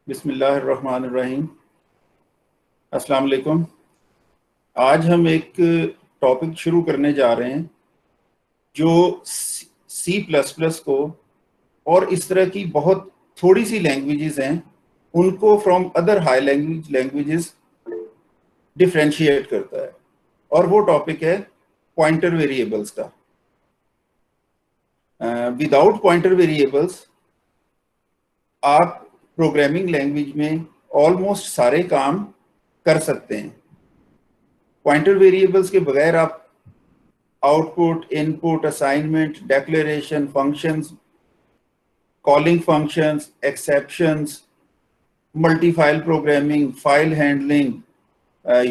बिस्मिल्लाहिर्रहमानिर्रहीम। अस्सलाम वालेकुम। आज हम एक टॉपिक शुरू करने जा रहे हैं जो सी प्लस प्लस को और इस तरह की बहुत थोड़ी सी लैंग्वेजेस हैं उनको from other high languages differentiate करता है, और वो टॉपिक है पॉइंटर वेरिएबल्स का। विदाउट पॉइंटर वेरिएबल्स आप प्रोग्रामिंग लैंग्वेज में ऑलमोस्ट सारे काम कर सकते हैं। पॉइंटर वेरिएबल्स के बगैर आप output, input, assignment, declaration, functions, calling functions, exceptions, multi file programming, file handling,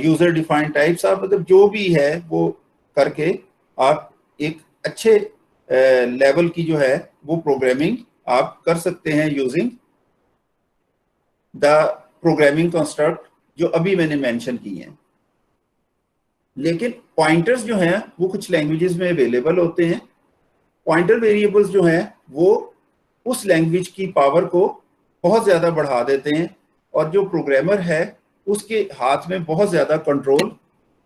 user defined types, आप मतलब जो भी है वो करके आप एक अच्छे लेवल की जो है वो प्रोग्रामिंग आप कर सकते हैं यूजिंग द प्रोग्रामिंग कंस्ट्रक्ट जो अभी मैंने मेंशन की हैं। लेकिन पॉइंटर्स जो हैं वो कुछ लैंग्वेजेस में अवेलेबल होते हैं। पॉइंटर वेरिएबल्स जो हैं वो उस लैंग्वेज की पावर को बहुत ज़्यादा बढ़ा देते हैं, और जो प्रोग्रामर है उसके हाथ में बहुत ज़्यादा कंट्रोल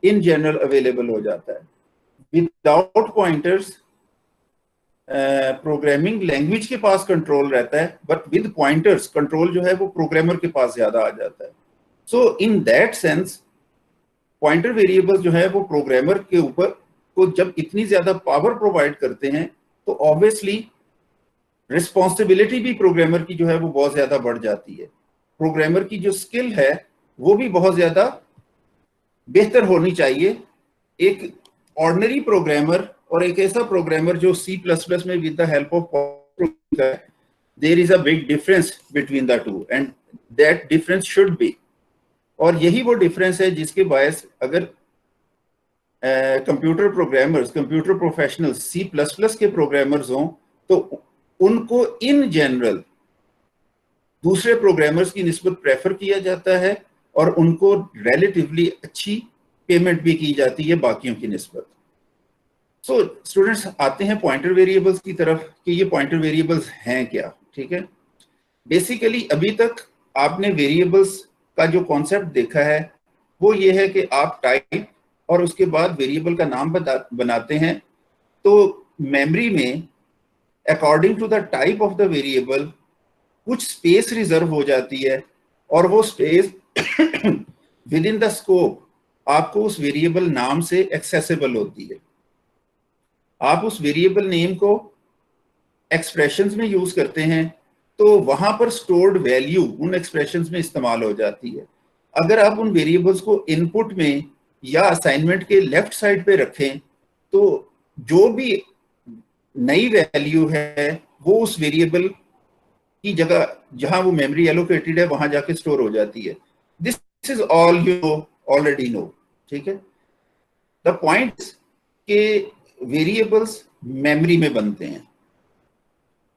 इन जनरल अवेलेबल हो जाता है। विदाउट पॉइंटर्स प्रोग्रामिंग लैंग्वेज के पास कंट्रोल रहता है, बट विद पॉइंटर्स कंट्रोल जो है वो प्रोग्रामर के पास ज़्यादा आ जाता है। So in that sense pointer variables जो है वो प्रोग्रामर के ऊपर को जब इतनी ज्यादा पावर प्रोवाइड करते हैं तो ऑब्वियसली रिस्पॉन्सिबिलिटी भी प्रोग्रामर की जो है वो बहुत ज्यादा बढ़ जाती है। प्रोग्रामर की जो स्किल है वो भी बहुत ज्यादा बेहतर होनी चाहिए। एक ऑर्डिनरी प्रोग्रामर और एक ऐसा प्रोग्रामर जो सी प्लस प्लस में with the help of there is a big difference between the two, and that difference should be. और यही वो डिफरेंस है जिसके बायस अगर computer programmers, computer professionals C plus plus के प्रोग्रामर्स हों तो उनको इन जनरल दूसरे प्रोग्रामर्स की निस्बत प्रेफर किया जाता है, और उनको रिलेटिवली अच्छी पेमेंट भी की जाती है बाकियों की निस्बत। सो स्टूडेंट्स, आते हैं पॉइंटर वेरिएबल्स की तरफ कि ये पॉइंटर वेरिएबल्स हैं क्या। ठीक है, बेसिकली अभी तक आपने वेरिएबल्स का जो कॉन्सेप्ट देखा है वो ये है कि आप टाइप और उसके बाद वेरिएबल का नाम बनाते हैं। तो मेमोरी में according to the type of the variable कुछ स्पेस रिजर्व हो जाती है, और वो space within the scope आपको उस वेरिएबल नाम से एक्सेसिबल होती है। आप उस वेरिएबल नेम को एक्सप्रेशंस में यूज करते हैं तो वहां पर स्टोर्ड वैल्यू उन एक्सप्रेशंस में इस्तेमाल हो जाती है। अगर आप उन वेरिएबल्स को इनपुट में या असाइनमेंट के लेफ्ट साइड पे रखें तो जो भी नई वैल्यू है वो उस वेरिएबल की जगह जहां वो मेमोरी एलोकेटेड है वहां जाके स्टोर हो जाती है। This is all you already know. ठीक है, द पॉइंट के वेरिएबल्स मेमोरी में बनते हैं।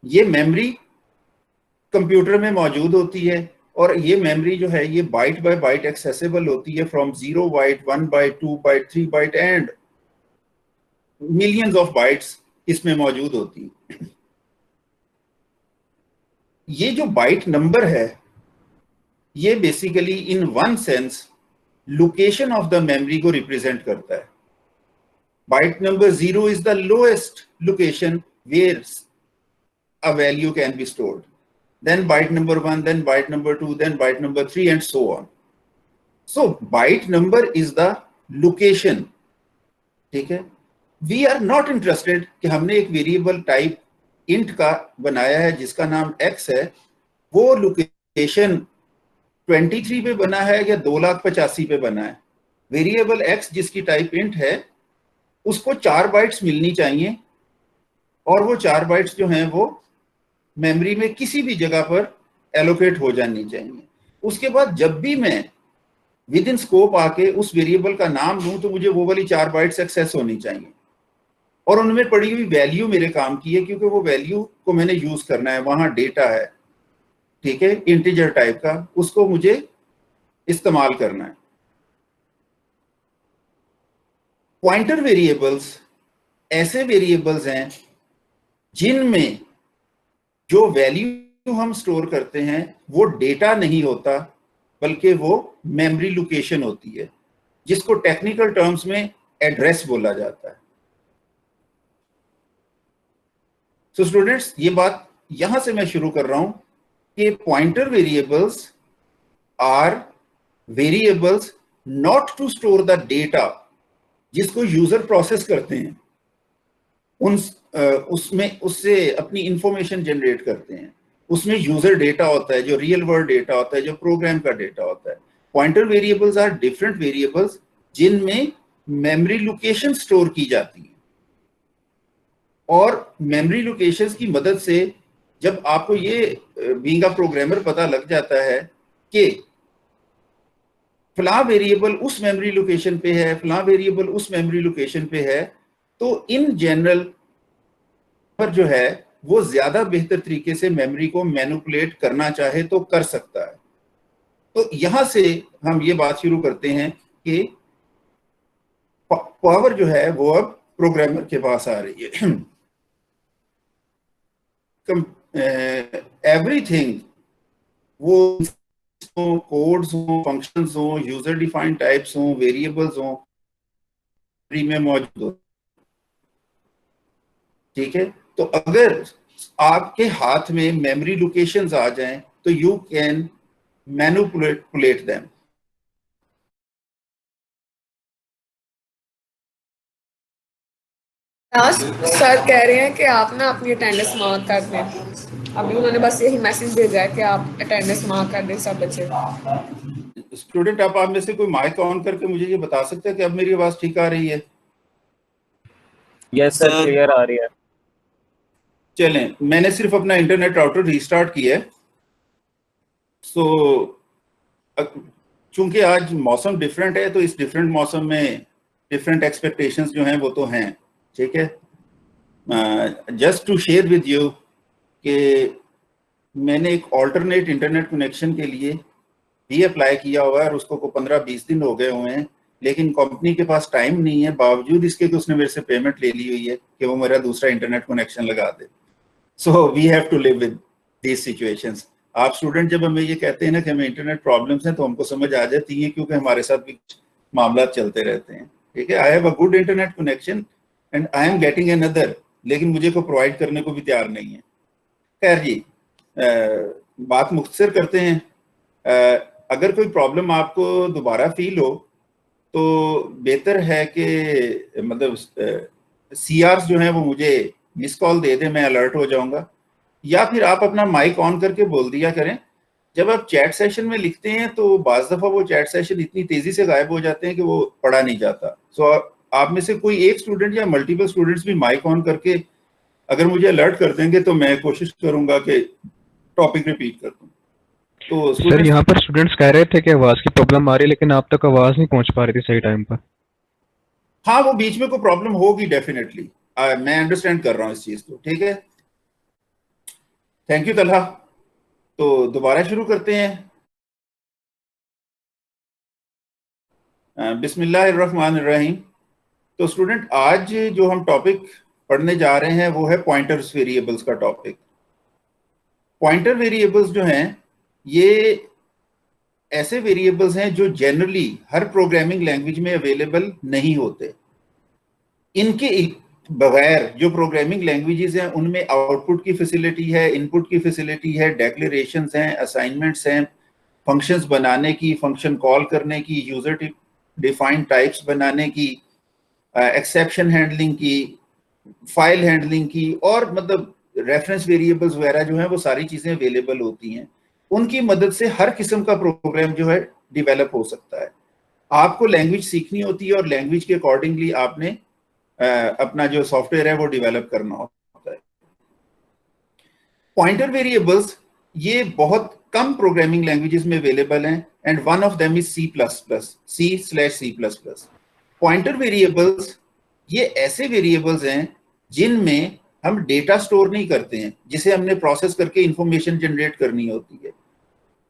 ये मेमोरी कंप्यूटर में मौजूद होती है, और ये मेमोरी जो है ये बाइट बाय बाइट एक्सेसिबल होती है, from 0 byte, 1 byte, 2 byte, 3 byte and millions of bytes इसमें मौजूद होती है। ये जो बाइट नंबर है ये basically in one sense location of the memory को रिप्रेजेंट करता है। Byte number 0 is the lowest location where a value can be stored, then byte number 1, then byte number 2, then byte number 3, and so on. So byte number is the location. ठीक है, we are not interested कि हमने एक variable type int का बनाया है जिसका नाम x है, वो लोकेशन 23 पे बना है या 2,85,000 पे बना है। वेरिएबल x जिसकी टाइप int है उसको 4 बाइट्स मिलनी चाहिए, और वो 4 बाइट्स जो हैं वो मेमोरी में किसी भी जगह पर एलोकेट हो जानी चाहिए। उसके बाद जब भी मैं विद इन स्कोप आके उस वेरिएबल का नाम दूं तो मुझे वो वाली 4 बाइट्स एक्सेस होनी चाहिए, और उनमें पड़ी हुई वैल्यू मेरे काम की है क्योंकि वो वैल्यू को मैंने यूज करना है। वहां डेटा है, ठीक है, इंटीजर टाइप का, उसको मुझे इस्तेमाल करना है। पॉइंटर वेरिएबल्स ऐसे वेरिएबल्स हैं जिनमें जो वैल्यू वैल्यू हम स्टोर करते हैं वो डेटा नहीं होता, बल्कि वो मेमोरी लोकेशन होती है, जिसको टेक्निकल टर्म्स में एड्रेस बोला जाता है। सो स्टूडेंट्स, ये बात यहां से मैं शुरू कर रहा हूं कि pointer variables are variables not to store the data जिसको यूजर प्रोसेस करते हैं, उसमें उससे अपनी इंफॉर्मेशन जनरेट करते हैं। उसमें यूजर डेटा होता है, जो रियल वर्ल्ड डेटा होता है, जो प्रोग्राम का डेटा होता है। Pointer variables are different variables जिनमें मेमोरी लोकेशन स्टोर की जाती है, और मेमोरी लोकेशंस की मदद से जब आपको ये बीइंग अ प्रोग्रामर पता लग जाता है कि फलां वेरिएबल उस मेमोरी लोकेशन पे है, फलां वेरिएबल उस मेमोरी लोकेशन पे है, तो इन जनरल पर जो है वो ज्यादा बेहतर तरीके से मेमोरी को मैनिपुलेट करना चाहे तो कर सकता है। तो यहां से हम ये बात शुरू करते हैं कि पावर जो है वो अब प्रोग्रामर के पास आ रही है। एवरीथिंग, वो कोड्स हो, फंक्शंस हो, यूजर डिफाइंड टाइप्स हो, वेरिएबल्स हो, में मौजूद हो। ठीक है, तो अगर आपके हाथ में मेमोरी लोकेशंस आ जाएं तो you can manipulate them. Sir कह रहे हैं कि आप ना अपनी अटेंडेंस मार्क कर दें। अभी उन्होंने बस यही मैसेज भेजा है कि आप अटेंडेंस मार्क कर दें सब बच्चे। स्टूडेंट, आप में से कोई माइक ऑन करके मुझे ये बता सकते हैं कि अब मेरी आवाज ठीक आ रही है? यस सर, क्लियर आ रही है। चलें, मैंने सिर्फ अपना इंटरनेट राउटर रीस्टार्ट किया है। सो चूंकि आज मौसम डिफरेंट है, तो इस डिफरेंट मौसम में डिफरेंट एक्सपेक्टेशंस जो हैं वो तो हैं। ठीक है, just to share with you कि मैंने एक ऑल्टरनेट इंटरनेट कनेक्शन के लिए भी अप्लाई किया हुआ है, और उसको 15-20 दिन हो गए हुए हैं, लेकिन कंपनी के पास टाइम नहीं है, बावजूद इसके कि उसने मेरे से पेमेंट ले ली हुई है कि वो मेरा दूसरा इंटरनेट कनेक्शन लगा दे। So we have to live with these situations. आप स्टूडेंट जब हमें ये कहते हैं ना कि हमें इंटरनेट प्रॉब्लम्स हैं, तो हमको समझ आ जाती है, क्योंकि हमारे साथ भी मामला चलते रहते हैं। ठीक है, I have a good internet connection and I am getting another, लेकिन मुझे को प्रोवाइड करने को भी तैयार नहीं है। खैर जी, बात मुख्तसर करते हैं। अगर कोई प्रॉब्लम आपको दोबारा फील हो तो बेहतर है कि मतलब सीआर्स जो है वो मुझे मिस कॉल दे दे, मैं अलर्ट हो जाऊंगा, या फिर आप अपना माइक ऑन करके बोल दिया करें। जब आप चैट सेशन में लिखते हैं तो बाज दफा वो चैट सेशन इतनी तेजी से गायब हो जाते हैं कि वो पढ़ा नहीं जाता। सो आप में से कोई एक स्टूडेंट या मल्टीपल स्टूडेंट्स भी माइक ऑन करके अगर मुझे अलर्ट कर देंगे तो मैं कोशिश करूंगा कि टॉपिक रिपीट कर दूं। तो सर यहाँ पर स्टूडेंट्स कह रहे थे कि आवाज की प्रॉब्लम आ रही है, लेकिन आप तक आवाज नहीं पहुंच पा रही थी सही टाइम पर। हाँ, वो बीच में कोई प्रॉब्लम होगी डेफिनेटली, मैं अंडरस्टैंड कर रहा हूँ इस चीज को। ठीक है, थैंक यू तलहा। तो दोबारा शुरू करते हैं। बिस्मिल्लाहिर्रहमानिर्रहीम। तो स्टूडेंट, आज जो हम टॉपिक पढ़ने जा रहे हैं वो है पॉइंटर्स वेरिएबल्स का टॉपिक। पॉइंटर वेरिएबल्स जो हैं ये ऐसे वेरिएबल्स हैं जो जनरली हर प्रोग्रामिंग लैंग्वेज में अवेलेबल नहीं होते। इनके बगैर जो प्रोग्रामिंग लैंग्वेजेस हैं उनमें आउटपुट की फैसिलिटी है, इनपुट की फैसिलिटी है, डेक्लेरेशंस हैं, असाइनमेंट्स हैं, फंक्शंस बनाने की, फंक्शन कॉल करने की, यूजर डिफाइंड टाइप्स बनाने की, एक्सेप्शन हैंडलिंग की, फाइल हैंडलिंग की, और मतलब रेफरेंस वेरिएबल्स वगैरह जो हैं वो सारी चीजें अवेलेबल होती हैं। उनकी मदद से हर किस्म का प्रोग्राम जो है डिवेलप हो सकता है। आपको लैंग्वेज सीखनी होती है और लैंग्वेज के अकॉर्डिंगली आपने अपना जो सॉफ्टवेयर है वो डिवेलप करना होता है। पॉइंटर वेरिएबल्स ये बहुत कम प्रोग्रामिंग लैंग्वेजेस में अवेलेबल हैं, and one of them is C++। Pointer variables ये ऐसे वेरिएबल्स हैं जिनमें हम डेटा स्टोर नहीं करते हैं, जिसे हमने प्रोसेस करके इंफॉर्मेशन जनरेट करनी होती है।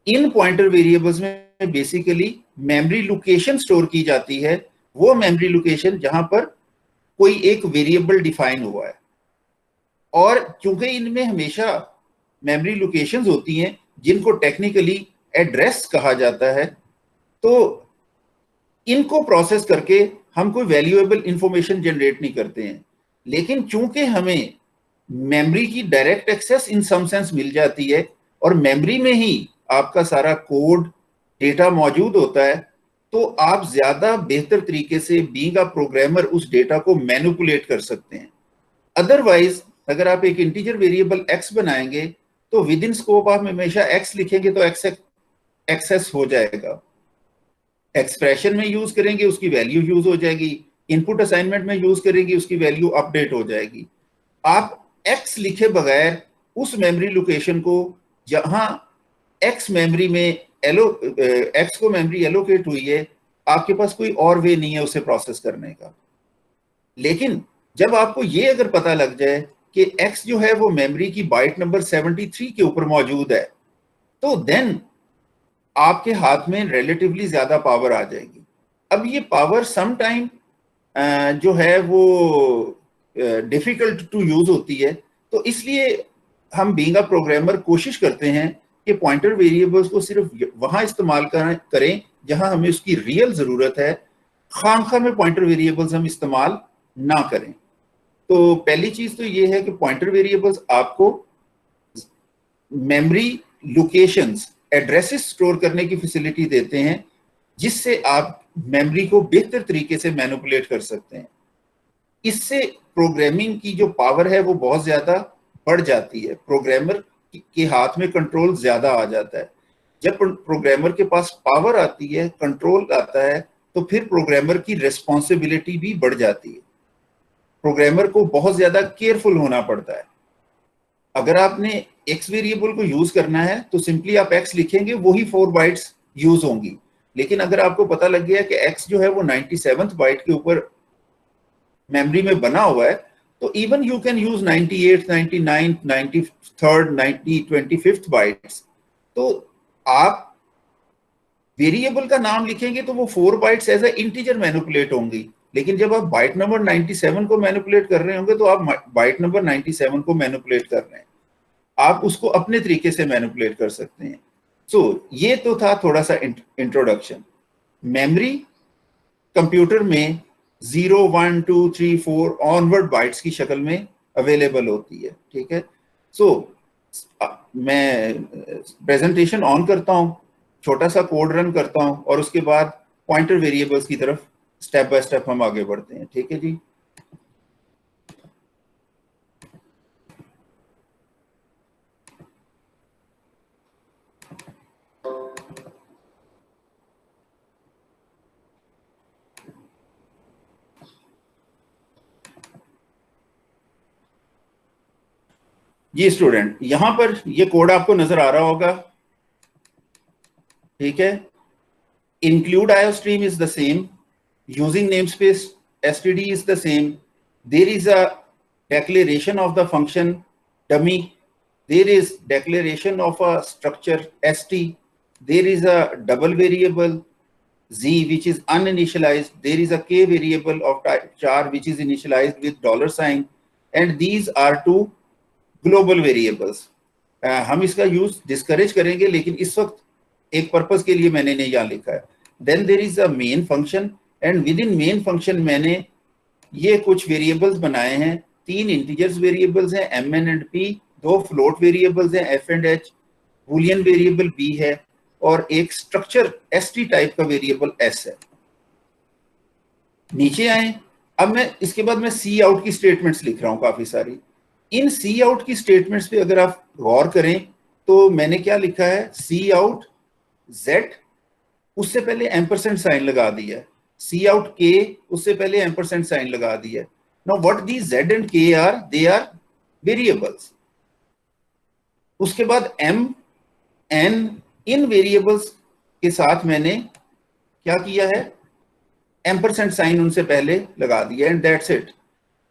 इन पॉइंटर वेरिएबल्स में बेसिकली मेमोरी लोकेशन स्टोर की जाती है, वो मेमोरी लोकेशन जहां पर कोई एक वेरिएबल डिफाइन हुआ है। और क्योंकि इनमें हमेशा मेमोरी लोकेशंस होती हैं जिनको टेक्निकली एड्रेस कहा जाता है। तो इनको प्रोसेस करके हम कोई वैल्यूएबल इंफॉर्मेशन जनरेट नहीं करते हैं, लेकिन चूंकि हमें मेमोरी की डायरेक्ट एक्सेस इन सम सेंस मिल जाती है और मेमोरी में ही आपका सारा कोड डेटा मौजूद होता है, तो आप ज्यादा बेहतर तरीके से बीइंग अ प्रोग्रामर उस डेटा को मैनिपुलेट कर सकते हैं। अदरवाइज अगर आप एक इंटीजर वेरिएबल x बनाएंगे तो विद इन स्कोप आप हमेशा x लिखेंगे तो x एक्सेस हो जाएगा, एक्सप्रेशन में यूज करेंगे उसकी वैल्यू यूज हो जाएगी, इनपुट असाइनमेंट में यूज करेंगे उसकी वैल्यू अपडेट हो जाएगी। आप x लिखे बगैर उस मेमोरी लोकेशन को जहां x मेमोरी में x को मेमोरी एलोकेट हुई है, आपके पास कोई और वे नहीं है उसे प्रोसेस करने का। लेकिन जब आपको ये अगर पता लग जाए कि x जो है वो मेमोरी की बाइट नंबर 73 के ऊपर मौजूद है, तो देन आपके हाथ में रिलेटिवली ज्यादा पावर आ जाएगी। अब ये पावर सम टाइम जो है वो डिफिकल्ट टू यूज होती है, तो इसलिए हम बीइंग अ प्रोग्रामर कोशिश करते हैं कि पॉइंटर वेरिएबल्स को सिर्फ वहां इस्तेमाल करें जहां हमें उसकी रियल जरूरत है, खामखा में पॉइंटर वेरिएबल्स हम इस्तेमाल ना करें। तो पहली चीज तो ये है कि पॉइंटर वेरिएबल्स आपको मेमोरी लोकेशंस एड्रेसेस स्टोर करने की फैसिलिटी देते हैं, जिससे आप मेमोरी को बेहतर तरीके से मैनिपुलेट कर सकते हैं। इससे प्रोग्रामिंग की जो पावर है वो बहुत ज्यादा बढ़ जाती है, प्रोग्रामर के हाथ में कंट्रोल ज्यादा आ जाता है। जब प्रोग्रामर के पास पावर आती है, कंट्रोल आता है, तो फिर प्रोग्रामर की रिस्पॉन्सिबिलिटी भी बढ़ जाती है। प्रोग्रामर को बहुत ज्यादा केयरफुल होना पड़ता है। अगर आपने एक्स वेरिएबल को यूज करना है तो सिंपली आप एक्स लिखेंगे, वही 4 बाइट्स यूज होंगी। लेकिन अगर आपको पता लग गया कि एक्स जो है वो 97th बाइट के ऊपर मेमोरी में बना हुआ है, तो even you can use 98, 99, 93rd, 90, 25th bytes. तो आप वेरिएबल का नाम लिखेंगे तो वो 4 bytes as a integer manipulate होंगी, लेकिन जब आप बाइट नंबर 97 को मैनिपुलेट कर रहे होंगे तो आप बाइट नंबर 97 को मैनिपुलेट कर रहे हैं, आप उसको अपने तरीके से मैनिपुलेट कर सकते हैं। सो ये तो था थोड़ा सा इंट्रोडक्शन। मेमोरी कंप्यूटर में 0, 1, 2, 3, 4 ऑनवर्ड बाइट्स की शक्ल में अवेलेबल होती है, ठीक है। सो मैं प्रेजेंटेशन ऑन करता हूं, छोटा सा कोड रन करता हूं और उसके बाद पॉइंटर वेरिएबल्स की तरफ स्टेप बाय स्टेप हम आगे बढ़ते हैं, ठीक है जी। जी स्टूडेंट, यहां पर ये कोड आपको नजर आ रहा होगा, ठीक है। include iostream is the same, using namespace std is the same, there is a declaration of the function dummy, there is declaration of a structure st, there is a double variable z which is uninitialized, there is a k variable of type char which is initialized with $, and these are two global variables. हम इसका use discourage करेंगे, लेकिन इस वक्त एक purpose के लिए मैंने नहीं यहाँ लिखा है। Then there is a main function, and within main function मैंने ये कुछ वेरिएबल्स बनाए हैं। 3 इंटीजर्स वेरिएबल्स हैं mn and p, 2 float variables हैं f and h, Boolean variable b है और एक स्ट्रक्चर st टाइप का वेरिएबल s है। नीचे आए, अब मैं इसके बाद मैं सी आउट की स्टेटमेंट्स लिख रहा हूँ काफी सारी। इन सी आउट की स्टेटमेंट्स पे अगर आप गौर करें तो मैंने क्या लिखा है, सी आउट जेड, उससे पहले एम्परसेंट साइन लगा दिया है, सी आउट के, उससे पहले एम्परसेंट साइन लगा दिया है। Now what the Z and के आर, दे आर वेरिएबल्स। उसके बाद एम एन, इन वेरिएबल्स के साथ मैंने क्या किया है, एम्परसेंट साइन उनसे पहले लगा दिया, एंड दैट्स इट।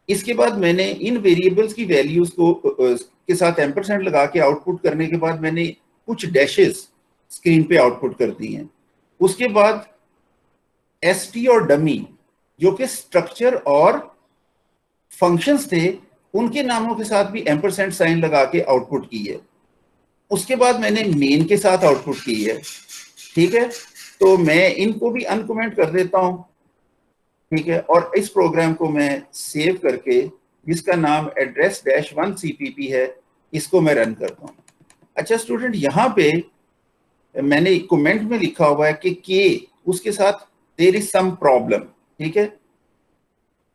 इसके बाद मैंने इन वेरिएबल्स की वैल्यूज को के साथ एम्परसेंट लगा के आउटपुट करने के बाद मैंने कुछ डैशेस स्क्रीन पे आउटपुट कर दी हैं। उसके बाद st और डमी जो कि स्ट्रक्चर और फंक्शंस थे, उनके नामों के साथ भी एम्परसेंट साइन लगा के आउटपुट की है। उसके बाद मैंने मेन के साथ आउटपुट की है, ठीक है। तो मैं इनको भी अनकमेंट कर देता हूं, ठीक है। और इस प्रोग्राम को मैं सेव करके, जिसका नाम address-1 CPP है, इसको मैं रन करता हूं। अच्छा स्टूडेंट, यहाँ पे मैंने कमेंट में लिखा हुआ है कि के उसके साथ देयर इज सम प्रॉब्लम, ठीक है।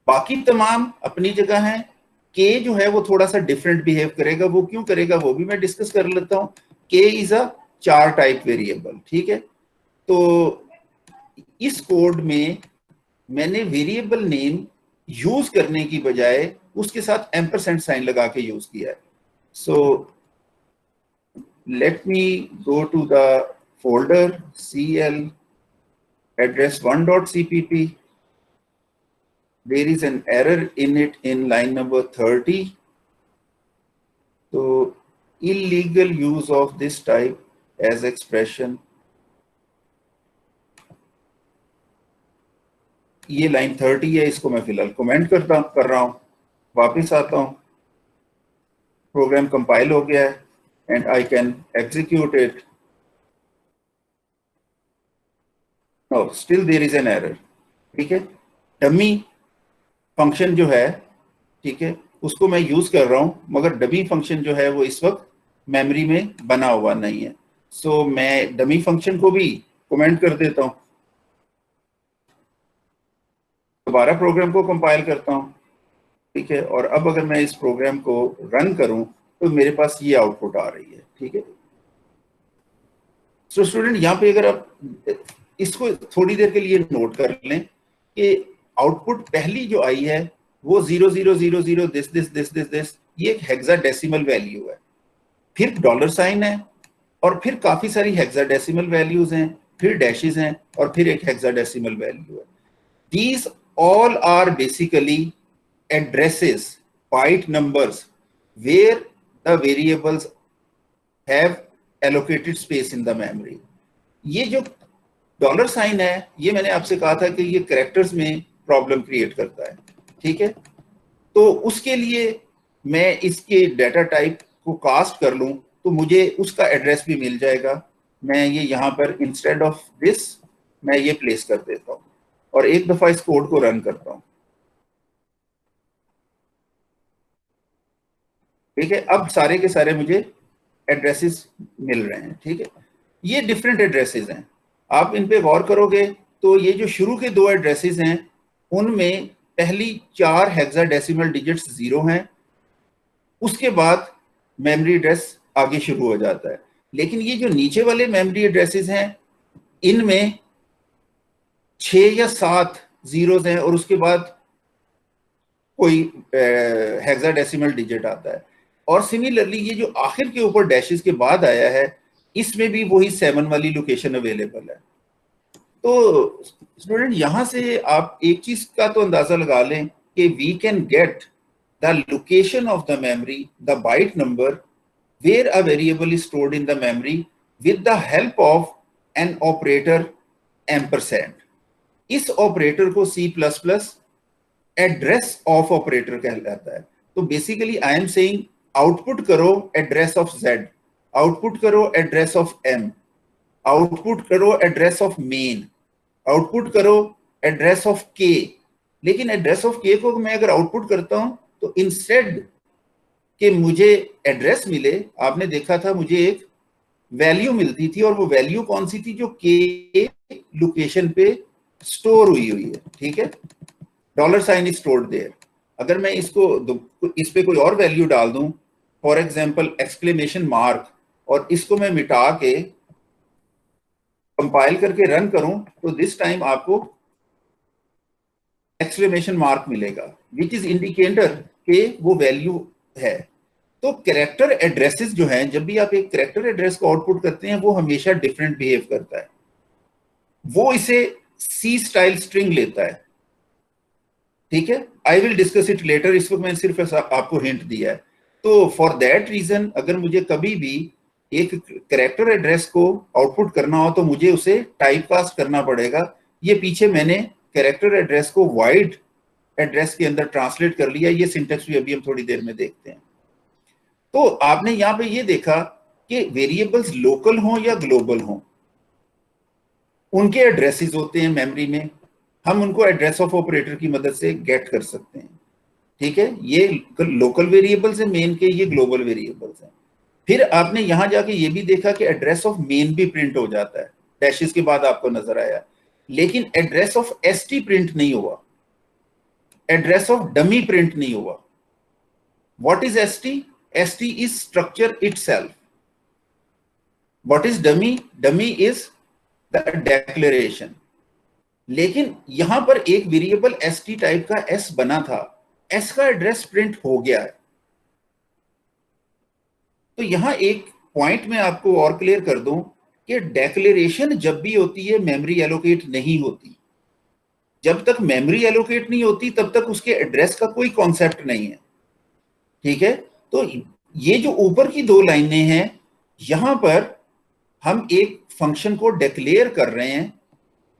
बाकी तमाम अपनी जगह हैं, के जो है वो थोड़ा सा डिफरेंट बिहेव करेगा। वो क्यों करेगा वो भी मैं डिस्कस कर लेता हूं। के इज अ चार टाइप वेरिएबल, ठीक है। तो इस कोड में मैंने वेरिएबल नेम यूज करने की बजाय उसके साथ एम्परसेंड साइन लगा के यूज किया है। सो let me go to the folder cl address1.cpp. There is an error in it in line number 30. So illegal use of this type as expression. ये लाइन 30 है, इसको मैं फिलहाल कमेंट कर रहा हूं। वापस आता हूं, प्रोग्राम कंपाइल हो गया है and I can execute it. No, still there is an error, ठीक है। डमी फंक्शन जो है, ठीक है, उसको मैं यूज कर रहा हूं, मगर डमी फंक्शन जो है वो इस वक्त मेमोरी में बना हुआ नहीं है। सो मैं डमी फंक्शन को भी कमेंट कर देता हूं, दोबारा प्रोग्राम को कंपाइल करता हूं, ठीक है। और अब अगर मैं इस प्रोग्राम को रन करूं तो मेरे पास ये आउटपुट आ रही है, ठीक है। सो स्टूडेंट, यहाँ पे अगर आप इसको थोड़ी देर के लिए नोट कर लें कि आउटपुट पहली जो आई है वो 0000 दिस, ये एक हेक्साडेसिमल वैल्यू है। फिर डॉलर साइन है और फिर काफी सारी हेक्साडेसिमल वैल्यूज हैं, फिर डैशेस हैं और फिर एक हेक्साडेसिमल वैल्यू है। These all are basically addresses, byte numbers, where the variables have allocated space in the memory. ये जो डॉलर साइन है, ये मैंने आपसे कहा था कि ये कैरेक्टर्स में प्रॉब्लम क्रिएट करता है, ठीक है। तो उसके लिए मैं इसके डाटा टाइप को कास्ट कर लूं तो मुझे उसका एड्रेस भी मिल जाएगा। मैं ये यहाँ पर इंस्टेड ऑफ दिस मैं ये प्लेस कर देता हूँ और एक दफा इस कोड को रन करता हूँ, ठीक है। अब सारे के सारे मुझे एड्रेसेस मिल रहे हैं, ठीक है। ये डिफरेंट एड्रेसेस हैं, आप इन पे गौर करोगे तो ये जो शुरू के दो एड्रेसेस हैं उनमें पहली 4 हेक्साडेसिमल डिजिट्स 0 हैं, उसके बाद मेमोरी एड्रेस आगे शुरू हो जाता है। लेकिन ये जो नीचे वाले मेमोरी एड्रेसेस हैं इनमें 6 या 7 जीरोस हैं और उसके बाद कोई हेक्साडेसिमल डिजिट आता है। और सिमिलरली ये जो आखिर के ऊपर डैशेस के बाद आया है इसमें भी वही 7 वाली लोकेशन अवेलेबल है। तो स्टूडेंट, यहां से आप एक चीज का तो अंदाजा लगा लें कि we can get the location of the memory, the byte number where a variable is stored in the memory with the help of an operator ampersand. इस ऑपरेटर को C++ एड्रेस ऑफ ऑपरेटर कहलाता है। तो basically I am saying output करो address of Z, output करो address of M, output करो address of main, output करो address of K। लेकिन एड्रेस ऑफ K को मैं अगर आउटपुट करता हूं तो इंस्टेड कि मुझे एड्रेस मिले, आपने देखा था मुझे एक वैल्यू मिलती थी और वो वैल्यू कौन सी थी, जो K लोकेशन पे स्टोर हुई है, ठीक है। Dollar sign is stored there. अगर मैं इसको इस पे कोई और वैल्यू डाल दूं, फॉर एग्जांपल एक्सक्लेमेशन मार्क, और इसको मैं मिटा के कंपाइल करके रन करूं तो दिस टाइम आपको एक्सक्लेमेशन मार्क मिलेगा विच इज इंडिकेटर के वो वैल्यू है। तो कैरेक्टर एड्रेसेस जो हैं, जब भी आप एक कैरेक्टर एड्रेस को आउटपुट करते हैं वो हमेशा डिफरेंट बिहेव करता है। वो इसे C स्टाइल स्ट्रिंग लेता है, ठीक है। I will discuss it later, इस वक्त मैंने सिर्फ आपको हिंट दिया है। तो फॉर दैट रीजन अगर मुझे कभी भी एक कैरेक्टर एड्रेस को आउटपुट करना हो तो मुझे उसे टाइप कास्ट करना पड़ेगा। ये पीछे मैंने कैरेक्टर एड्रेस को वाइड एड्रेस के अंदर ट्रांसलेट कर लिया। ये सिंटेक्स भी अभी हम थोड़ी देर में देखते हैं। तो आपने यहाँ पे ये देखा कि वेरिएबल्स लोकल हों या ग्लोबल हों, उनके एड्रेसेस होते हैं मेमोरी में, हम उनको एड्रेस ऑफ ऑपरेटर की मदद से गेट कर सकते हैं। ठीक है, ये लोकल वेरिएबल्स हैं मेन के, ये ग्लोबल वेरिएबल्स हैं। फिर आपने यहां जाके ये भी देखा कि एड्रेस ऑफ मेन भी प्रिंट हो जाता है, डैशेस के बाद आपको नजर आया, लेकिन एड्रेस ऑफ एसटी प्रिंट नहीं हुआ, एड्रेस ऑफ डमी प्रिंट नहीं हुआ। What is ST? ST is structure itself. What is dummy? Dummy is the declaration. लेकिन यहां पर एक वेरिएबल एसटी टाइप का एस बना था, एस का एड्रेस प्रिंट हो गया है। तो यहां एक पॉइंट में आपको और क्लियर कर दूं कि डेक्लेरेशन जब भी होती है मेमोरी एलोकेट नहीं होती। जब तक मेमोरी एलोकेट नहीं होती तब तक उसके एड्रेस का कोई कॉन्सेप्ट नहीं है। ठीक है, तो ये जो ऊपर की दो लाइनें हैं, यहां पर हम एक फंक्शन को डिक्लेयर कर रहे हैं,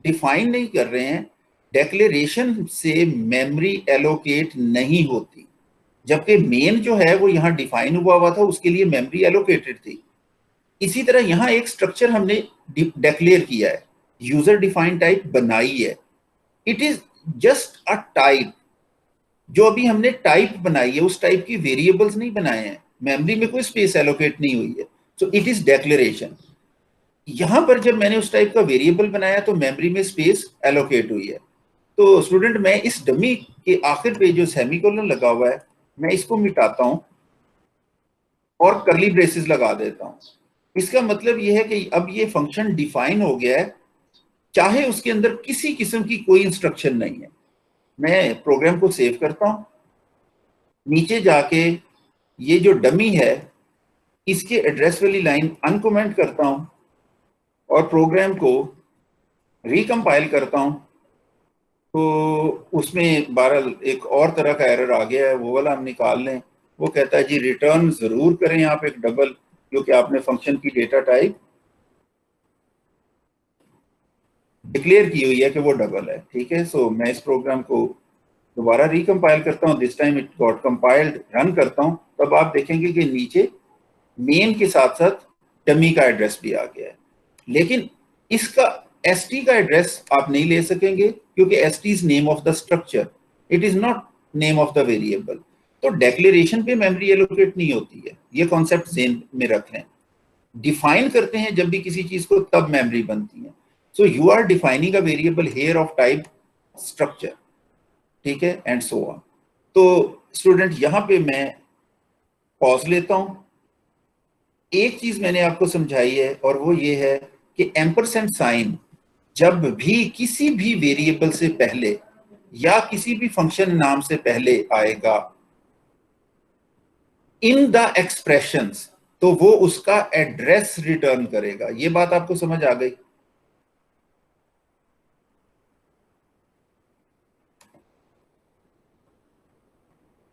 डिफाइन नहीं कर रहे हैं। डेक्लेरेशन से मेमोरी एलोकेट नहीं होती, जबकि मेन जो है वो यहां डिफाइन हुआ था, उसके लिए मेमोरी एलोकेटेड थी। इसी तरह यहां एक स्ट्रक्चर हमने डिक्लेयर किया है, यूजर डिफाइंड टाइप बनाई है। It is just a type. जो अभी हमने टाइप बनाई है उस टाइप की वेरिएबल्स नहीं बनाए हैं, मेमोरी में कोई स्पेस एलोकेट नहीं हुई है, सो इट इज डेक्लेरेशन। यहां पर जब मैंने उस टाइप का वेरिएबल बनाया तो मेमोरी में स्पेस एलोकेट हुई है। तो स्टूडेंट, मैं इस डमी के आखिर पे जो सेमीकोलन लगा हुआ है, मैं इसको मिटाता हूं और करली ब्रेसेस लगा देता हूं। इसका मतलब यह है कि अब ये फंक्शन डिफाइन हो गया है, चाहे उसके अंदर किसी किस्म की कोई इंस्ट्रक्शन नहीं है। मैं प्रोग्राम को सेव करता हूं, नीचे जाके ये जो डमी है इसके एड्रेस वाली लाइन अनकमेंट करता हूं और प्रोग्राम को रिकम्पाइल करता हूं। तो उसमें बहरहाल एक और तरह का एरर आ गया है, वो वाला हम निकाल लें। वो कहता है जी रिटर्न जरूर करें आप एक डबल, क्योंकि आपने फंक्शन की डेटा टाइप डिक्लेयर की हुई है कि वो डबल है। ठीक है, सो मैं इस प्रोग्राम को दोबारा रिकम्पाइल करता हूं, this time it got compiled, run करता हूं, तब आप देखेंगे कि नीचे मेन के साथ साथ डमी का एड्रेस भी आ गया है। लेकिन इसका एसटी का एड्रेस आप नहीं ले सकेंगे, क्योंकि ST is name of the structure, it is not name of the variable. तो डेक्लेरेशन पे मेमोरी एलोकेट नहीं होती है, ये कॉन्सेप्ट ज़हन में रख लें। डिफाइन करते हैं जब भी किसी चीज को, तब मेमोरी बनती है। So you are defining a variable here of type structure, ठीक है, एंड सो ऑन। तो स्टूडेंट यहां पे मैं पॉज लेता हूं। एक चीज मैंने आपको समझाई है और वो ये है कि एम्परसेंड साइन जब भी किसी भी वेरिएबल से पहले या किसी भी फंक्शन नाम से पहले आएगा इन द एक्सप्रेशंस, तो वो उसका एड्रेस रिटर्न करेगा। ये बात आपको समझ आ गई?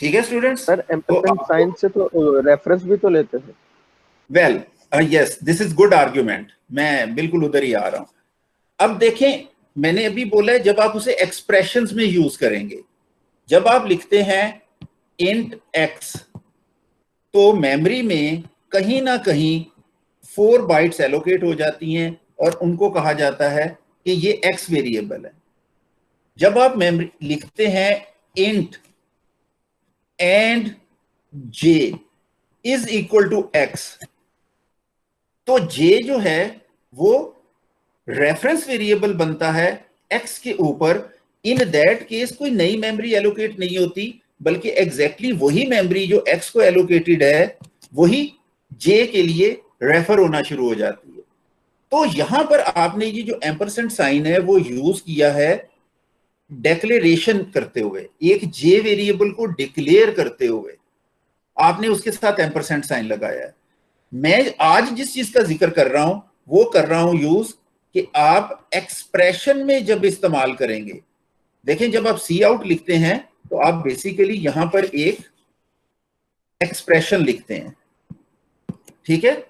ठीक है स्टूडेंट्स? सर एम्परसेंड साइन से तो रेफरेंस भी तो लेते हैं। Well yes, this is good argument, मैं बिल्कुल उधर ही आ रहा हूं। अब देखें, मैंने अभी बोला है जब आप उसे एक्सप्रेशंस में यूज करेंगे, जब आप लिखते हैं इंट एक्स, तो मेमोरी में कहीं ना कहीं 4 बाइट्स एलोकेट हो जाती हैं और उनको कहा जाता है कि ये एक्स वेरिएबल है। जब आप मेमोरी लिखते हैं int and j is equal to x, तो जे जो है वो रेफरेंस वेरिएबल बनता है एक्स के ऊपर। इन दैट केस कोई नई मेमोरी एलोकेट नहीं होती, बल्कि एग्जैक्टली वही मेमोरी जो एक्स को एलोकेटेड है वही जे के लिए रेफर होना शुरू हो जाती है। तो यहां पर आपने ये जो एम्परसेंड साइन है वो यूज किया है डेक्लेरेशन करते हुए, एक जे वेरिएबल को डिक्लेयर करते हुए आपने उसके साथ एम्परसेंड साइन लगाया है। मैं आज जिस चीज का जिक्र कर रहा हूं वो कर रहा हूं यूज कि आप एक्सप्रेशन में जब इस्तेमाल करेंगे, देखें जब आप सी आउट लिखते हैं तो आप बेसिकली यहां पर एक एक्सप्रेशन लिखते हैं, ठीक है।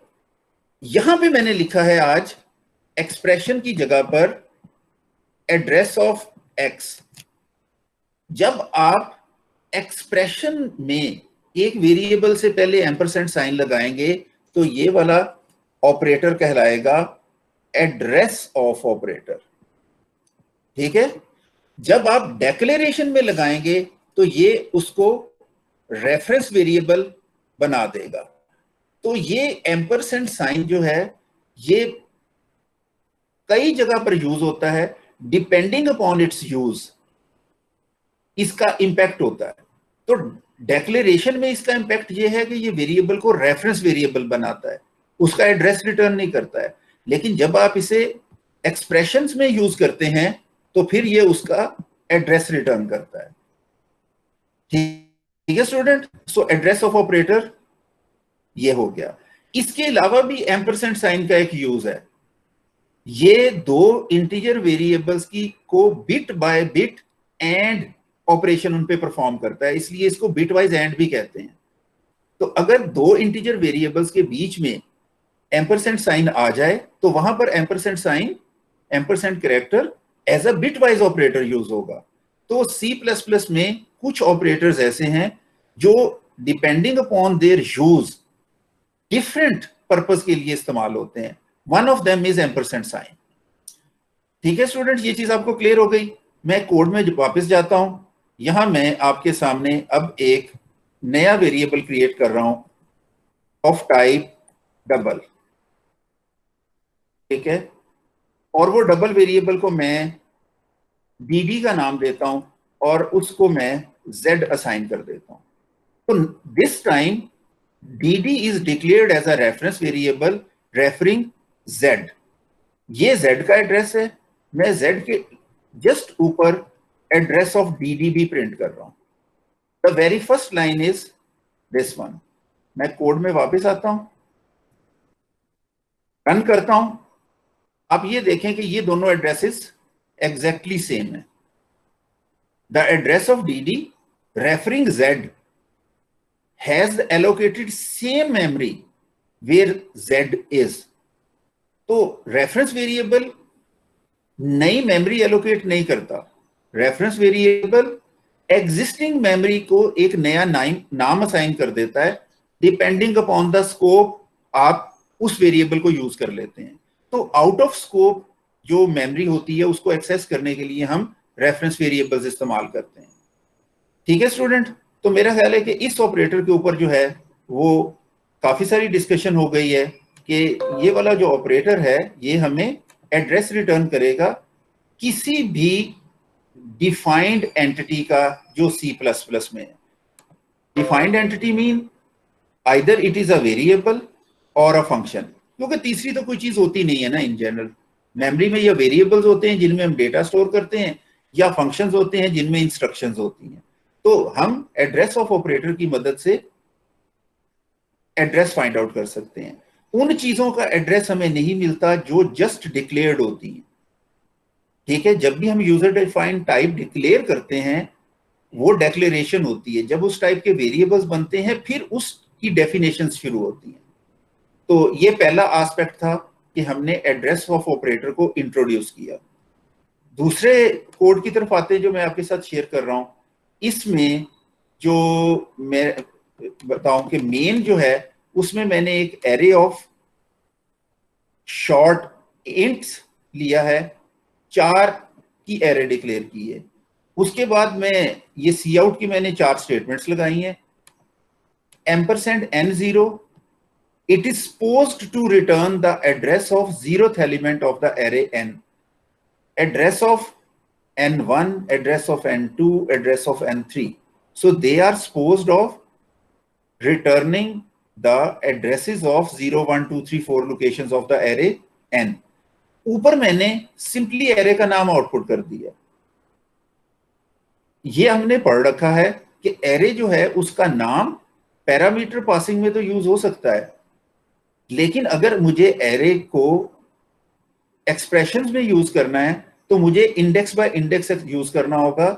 यहां पे मैंने लिखा है आज एक्सप्रेशन की जगह पर एड्रेस ऑफ एक्स। जब आप एक्सप्रेशन में एक वेरिएबल से पहले एम्परसेंड साइन लगाएंगे तो ये वाला ऑपरेटर कहलाएगा एड्रेस ऑफ ऑपरेटर। ठीक है, जब आप डेक्लेरेशन में लगाएंगे तो ये उसको रेफरेंस वेरिएबल बना देगा। तो ये एम्परसेंड साइन जो है ये कई जगह पर यूज होता है, डिपेंडिंग अपॉन इट्स यूज इसका इंपैक्ट होता है। तो डेक्लेरेशन में इसका इंपैक्ट ये है कि ये वेरिएबल को रेफरेंस वेरिएबल बनाता है, उसका एड्रेस रिटर्न नहीं करता है। लेकिन जब आप इसे एक्सप्रेशंस में यूज करते हैं तो फिर ये उसका एड्रेस रिटर्न करता है। ठीक है student, so address of operator ये हो गया। इसके अलावा भी एम्परसेंड साइन का एक यूज है। ये दो इंटीजर वेरिएबल्स की को bit by bit and operation उन पे परफॉर्म करता है, इसलिए इसको बिट वाइज एंड भी कहते हैं। तो अगर दो इंटीजर वेरिएबल्स के बीच में एम्परसेंड साइन आ जाए तो वहां पर ampersand sign, ampersand character as a bitwise operator use होगा। तो C++ में कुछ ऑपरेटर्स ऐसे हैं जो depending upon their use different purpose के लिए इस्तेमाल होते हैं। One of them is ampersand sign. ठीक है स्टूडेंट, ये चीज आपको क्लियर हो गई। मैं कोड में वापस जाता हूं। यहां मैं आपके सामने अब एक नया वेरिएबल क्रिएट कर रहा हूं ऑफ टाइप डबल। ठीक है, और वो डबल वेरिएबल को मैं dd का नाम देता हूं और उसको मैं z असाइन कर देता हूं। तो this time dd is declared as a reference variable referring z। ये z का एड्रेस है, मैं z के जस्ट ऊपर एड्रेस ऑफ dd भी प्रिंट कर रहा हूं। The very first line is this one. मैं कोड में वापस आता हूं, रन करता हूं। आप ये देखें कि ये दोनों एड्रेसेस एग्जैक्टली सेम है। The address of dd referring z has allocated same memory where z is. तो रेफरेंस वेरिएबल नई मेमोरी एलोकेट नहीं करता, रेफरेंस वेरिएबल एग्जिस्टिंग मेमोरी को एक नया नाम असाइन कर देता है। डिपेंडिंग अपॉन द स्कोप आप उस वेरिएबल को यूज कर लेते हैं। तो आउट ऑफ स्कोप जो मेमोरी होती है उसको एक्सेस करने के लिए हम रेफरेंस वेरिएबल्स इस्तेमाल करते हैं। ठीक है स्टूडेंट, तो मेरा ख्याल है कि इस ऑपरेटर के ऊपर जो है वो काफी सारी डिस्कशन हो गई है कि ये वाला जो ऑपरेटर है ये हमें एड्रेस रिटर्न करेगा किसी भी डिफाइंड एंटिटी का जो C++ में है। Defined entity mean either it is a variable और अ फंक्शन, क्योंकि तीसरी तो कोई चीज होती नहीं है ना। इन जनरल मेमोरी में या वेरिएबल्स होते हैं जिनमें हम डेटा स्टोर करते हैं, या फंक्शंस होते हैं जिनमें इंस्ट्रक्शंस होती हैं। तो हम एड्रेस ऑफ ऑपरेटर की मदद से एड्रेस फाइंड आउट कर सकते हैं। उन चीजों का एड्रेस हमें नहीं मिलता जो जस्ट डिक्लेयर्ड होती हैं। ठीक है, जब भी हम यूजर डिफाइंड टाइप डिक्लेयर करते हैं वो डेक्लेरेशन होती है। जब उस टाइप के वेरिएबल्स बनते हैं फिर उसकी डेफिनेशन शुरू होती हैं। तो ये पहला एस्पेक्ट था कि हमने एड्रेस ऑफ ऑपरेटर को इंट्रोड्यूस किया। दूसरे कोड की तरफ आते हैं जो मैं आपके साथ शेयर कर रहा हूं। इसमें जो मैं बताऊं कि मेन जो है उसमें मैंने एक एरे ऑफ शॉर्ट इंट्स लिया है, 4 की एरे डिक्लेयर की है। उसके बाद मैं ये सी आउट की मैंने 4 स्टेटमेंट्स लगाई हैं। Ampersand n0, it is supposed to return the address of 0th element of the array n, address of n1, address of n2, address of n3. So they are supposed of returning the addresses of 0, 1, 2, 3, 4 locations of the array n. ऊपर मैंने simply array का नाम output कर दिया। ये हमने पढ़ रखा है कि एरे जो है उसका नाम पैरामीटर पासिंग में तो यूज हो सकता है, लेकिन अगर मुझे एरे को एक्सप्रेशंस में यूज करना है तो मुझे इंडेक्स बाय इंडेक्स यूज करना होगा।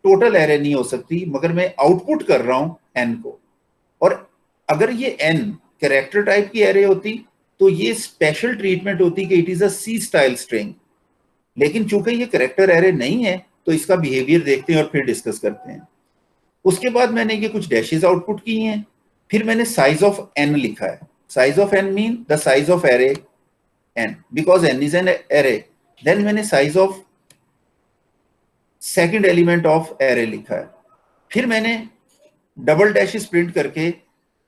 टोटल एरे नहीं हो सकती, मगर मैं आउटपुट कर रहा हूं एन को। और अगर ये एन कैरेक्टर टाइप की एरे होती तो ये स्पेशल ट्रीटमेंट होती कि it is a C style string. लेकिन चूंकि ये कैरेक्टर एरे नहीं है तो इसका बिहेवियर देखते हैं और फिर डिस्कस करते हैं। उसके बाद मैंने ये कुछ डैशेस आउटपुट की हैं, फिर मैंने साइज ऑफ एन लिखा है। size of n mean the size of array n, because n is an array. then मैंने size of second element of array लिखा है. फिर मैंने डबल डैशेस प्रिंट करके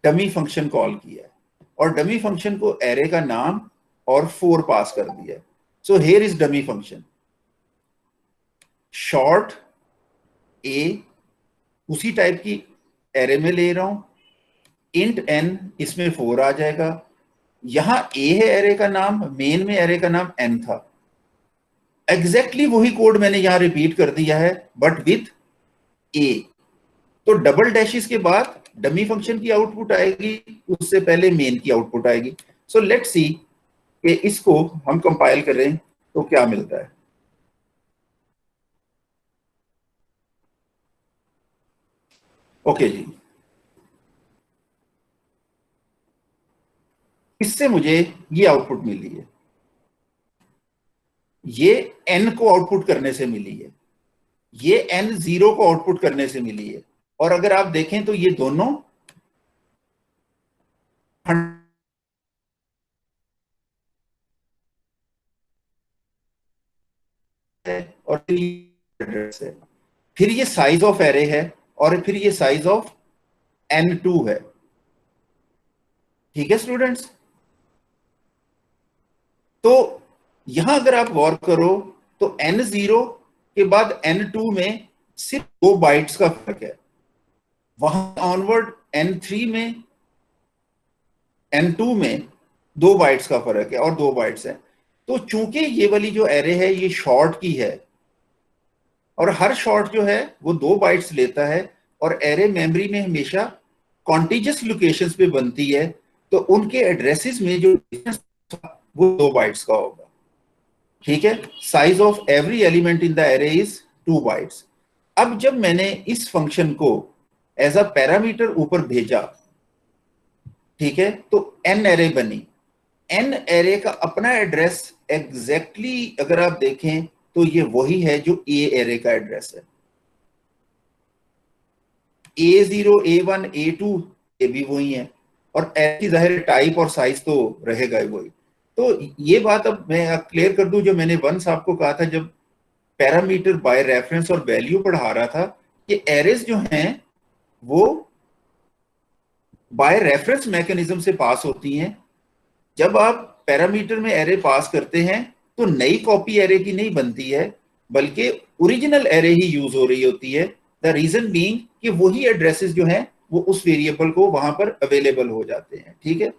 डमी फंक्शन कॉल किया है और डमी फंक्शन को एरे का नाम और 4 पास कर दिया है. So here is dummy function short A, उसी टाइप की एरे में ले रहा हूं. इंट एन, इसमें 4 आ जाएगा. यहां ए है एरे का नाम, मेन में एरे का नाम एन था. एग्जैक्टली वही कोड मैंने यहां रिपीट कर दिया है बट विथ ए. तो डबल डैशेस के बाद डमी फंक्शन की आउटपुट आएगी, उससे पहले मेन की आउटपुट आएगी. सो लेट्स सी कि इसको हम कंपाइल करें तो क्या मिलता है. ओके जी, इससे मुझे ये आउटपुट मिली है. ये n को आउटपुट करने से मिली है, ये n 0 को आउटपुट करने से मिली है. और अगर आप देखें तो ये दोनों और एड्रेस है. फिर ये साइज ऑफ एरे है और फिर ये साइज ऑफ n2 है. ठीक है स्टूडेंट्स. तो यहां अगर आप गौर करो तो n0 के बाद n2 में सिर्फ 2 बाइट्स का फर्क है. वहां ऑनवर्ड n3 में n2 में 2 बाइट्स का फर्क है और 2 बाइट्स है. तो चूंकि ये वाली जो एरे है ये शॉर्ट की है और हर शॉर्ट जो है वो 2 बाइट्स लेता है और एरे मेमोरी में हमेशा कॉन्टिजियस लोकेशंस पे बनती है, तो उनके एड्रेसेस में जो वो 2 बाइट्स का होगा. ठीक है. Size of every element in the array is 2 bytes. अब जब मैंने इस फंक्शन को एज अ पैरामीटर ऊपर भेजा, ठीक है, तो n एरे बनी. n एरे का अपना एड्रेस एग्जैक्टली अगर आप देखें तो ये वही है जो a एरे का एड्रेस है. a0, a1, a2 ये भी वही है और एरे की जाहिर टाइप और साइज तो रहेगा ही वही. तो ये बात अब मैं क्लियर कर दूं, जो मैंने वंस आपको कहा था जब पैरामीटर बाय रेफरेंस और वैल्यू पढ़ा रहा था कि एरेज जो हैं वो बाय रेफरेंस मैकेनिज्म से पास होती हैं. जब आप पैरामीटर में एरे पास करते हैं तो नई कॉपी एरे की नहीं बनती है बल्कि ओरिजिनल एरे ही यूज हो रही होती है. द रीजन बीइंग कि वही एड्रेसेस जो हैं वो उस वेरिएबल को वहां पर अवेलेबल हो जाते हैं. ठीक है.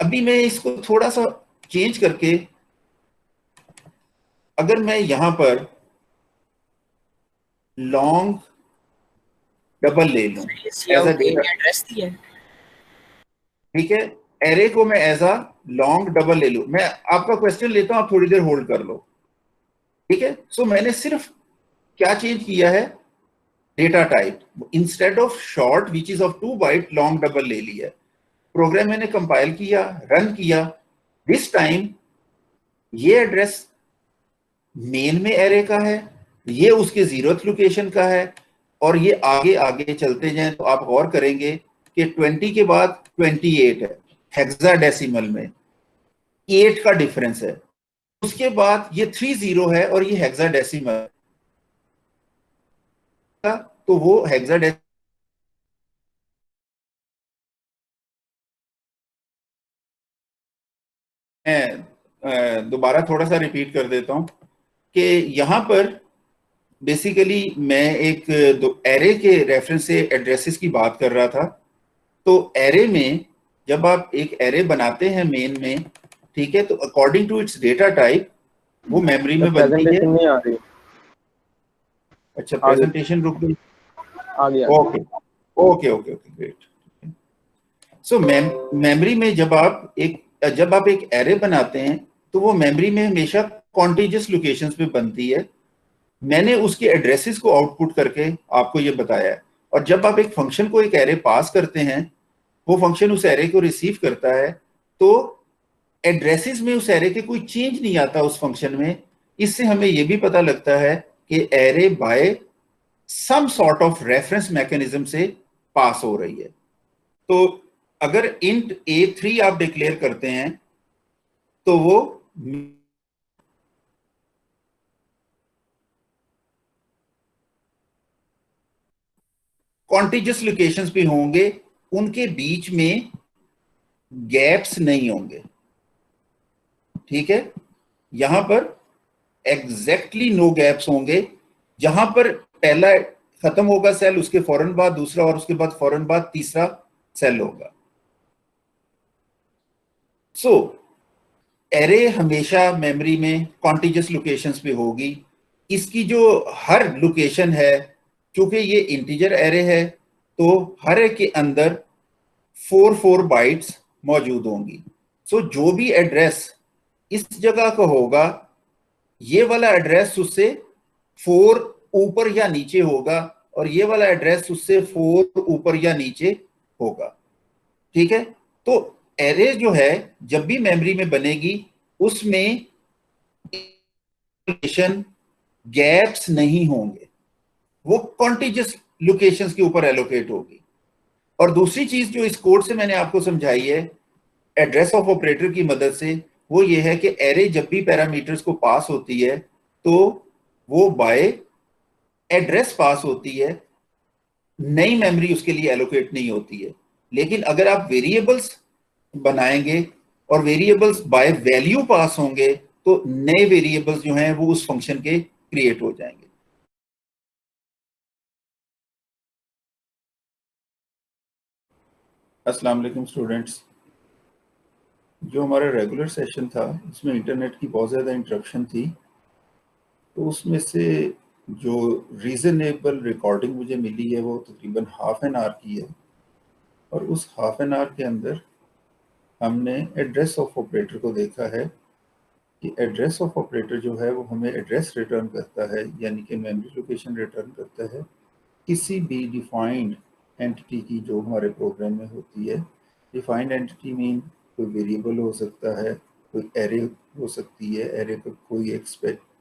अभी मैं इसको थोड़ा सा चेंज करके अगर मैं यहां पर लॉन्ग डबल ले लूं एज अ एड्रेस दिया. ठीक है. एरे को मैं एज अ लॉन्ग डबल ले लूं. मैं आपका क्वेश्चन लेता हूं, आप थोड़ी देर होल्ड कर लो. ठीक है. सो मैंने सिर्फ क्या चेंज किया है, data type. Instead of short which is of 2 byte long double ले लिया. प्रोग्राम मैंने कंपाइल किया, रन किया. दिस टाइम ये एड्रेस मेन में एरे का है, ये उसके 0th लोकेशन का है और ये आगे आगे चलते जाएं तो आप गौर करेंगे कि 20 के बाद 28 है हेक्साडेसिमल में, 8 का डिफरेंस है. उसके बाद ये 30 है और ये हेक्साडेसिमल का, तो वो हेक्साडेसिमल दोबारा थोड़ा सा रिपीट कर देता हूं कि यहां पर बेसिकली मैं एक एरे के रेफरेंस से एड्रेसेस की बात कर रहा था. तो एरे में जब आप एक एरे बनाते हैं मेन में, ठीक है, तो according to its data type वो मेमोरी में बनती है. नहीं आ रही. अच्छा, प्रेजेंटेशन रुक गई. आ गया. Okay okay okay okay great. So memory में जब आप एक एरे बनाते हैं तो वो मेमोरी में हमेशा कॉन्टिजियस लोकेशंस पे बनती है. मैंने उसके एड्रेसेस को आउटपुट करके आपको ये बताया है. और जब आप एक फंक्शन को एक एरे पास करते हैं, वो फंक्शन उस एरे को रिसीव करता है, तो एड्रेसेस में उस एरे के कोई चेंज नहीं आता उस फंक्शन में. इससे हमें ये भी पता लगता है कि array by some sort of reference mechanism से पास हो रही है. तो अगर int A3 आप डिक्लेयर करते हैं तो वो कॉन्टिजियस लोकेशंस भी होंगे, उनके बीच में गैप्स नहीं होंगे। ठीक है, यहां पर एग्जैक्टली नो गैप्स होंगे। जहां पर पहला खत्म होगा सेल, उसके फौरन बाद दूसरा, और उसके बाद फौरन बाद तीसरा सेल होगा। सो एरे हमेशा मेमोरी में कॉन्टिजियस लोकेशंस पे होगी। इसकी जो हर लोकेशन है, क्योंकि ये इंटीजर एरे है, तो हर एक के अंदर 4 बाइट्स मौजूद होंगी। सो जो भी एड्रेस इस जगह का होगा, ये वाला एड्रेस उससे 4 ऊपर या नीचे होगा, और ये वाला एड्रेस उससे 4 ऊपर या नीचे होगा। ठीक है, तो एरे जो है जब भी मेमोरी में बनेगी, उसमें गैप्स नहीं होंगे, वो कॉन्टिजियस लोकेशंस के ऊपर एलोकेट होगी। और दूसरी चीज जो इस कोड से मैंने आपको समझाई है एड्रेस ऑफ ऑपरेटर की मदद से, वो ये है कि एरे जब भी पैरामीटर्स को पास होती है तो वो बाय एड्रेस पास होती है, नई मेमोरी उसके लिए एलोकेट नहीं होती है। लेकिन अगर आप वेरिएबल्स बनाएंगे और वेरिएबल्स बाय वैल्यू पास होंगे, तो नए वेरिएबल्स जो हैं वो उस फंक्शन के क्रिएट हो जाएंगे। अस्सलाम वालेकुम स्टूडेंट्स। जो हमारा रेगुलर सेशन था उसमें इंटरनेट की बहुत ज़्यादा इंटरप्शन थी, तो उसमें से जो रीज़नेबल रिकॉर्डिंग मुझे मिली है वो तकरीबन हाफ एन आवर की है। और उस हाफ एन आवर के अंदर हमने एड्रेस ऑफ ऑपरेटर को देखा है कि एड्रेस ऑफ ऑपरेटर जो है वो हमें एड्रेस रिटर्न करता है, यानी कि मेमोरी लोकेशन रिटर्न करता है किसी भी डिफाइंड एंटिटी की जो हमारे प्रोग्राम में होती है। डिफाइंड एंटिटी मीन कोई वेरिएबल हो सकता है, कोई एरे हो सकती है, एरे का कोई एक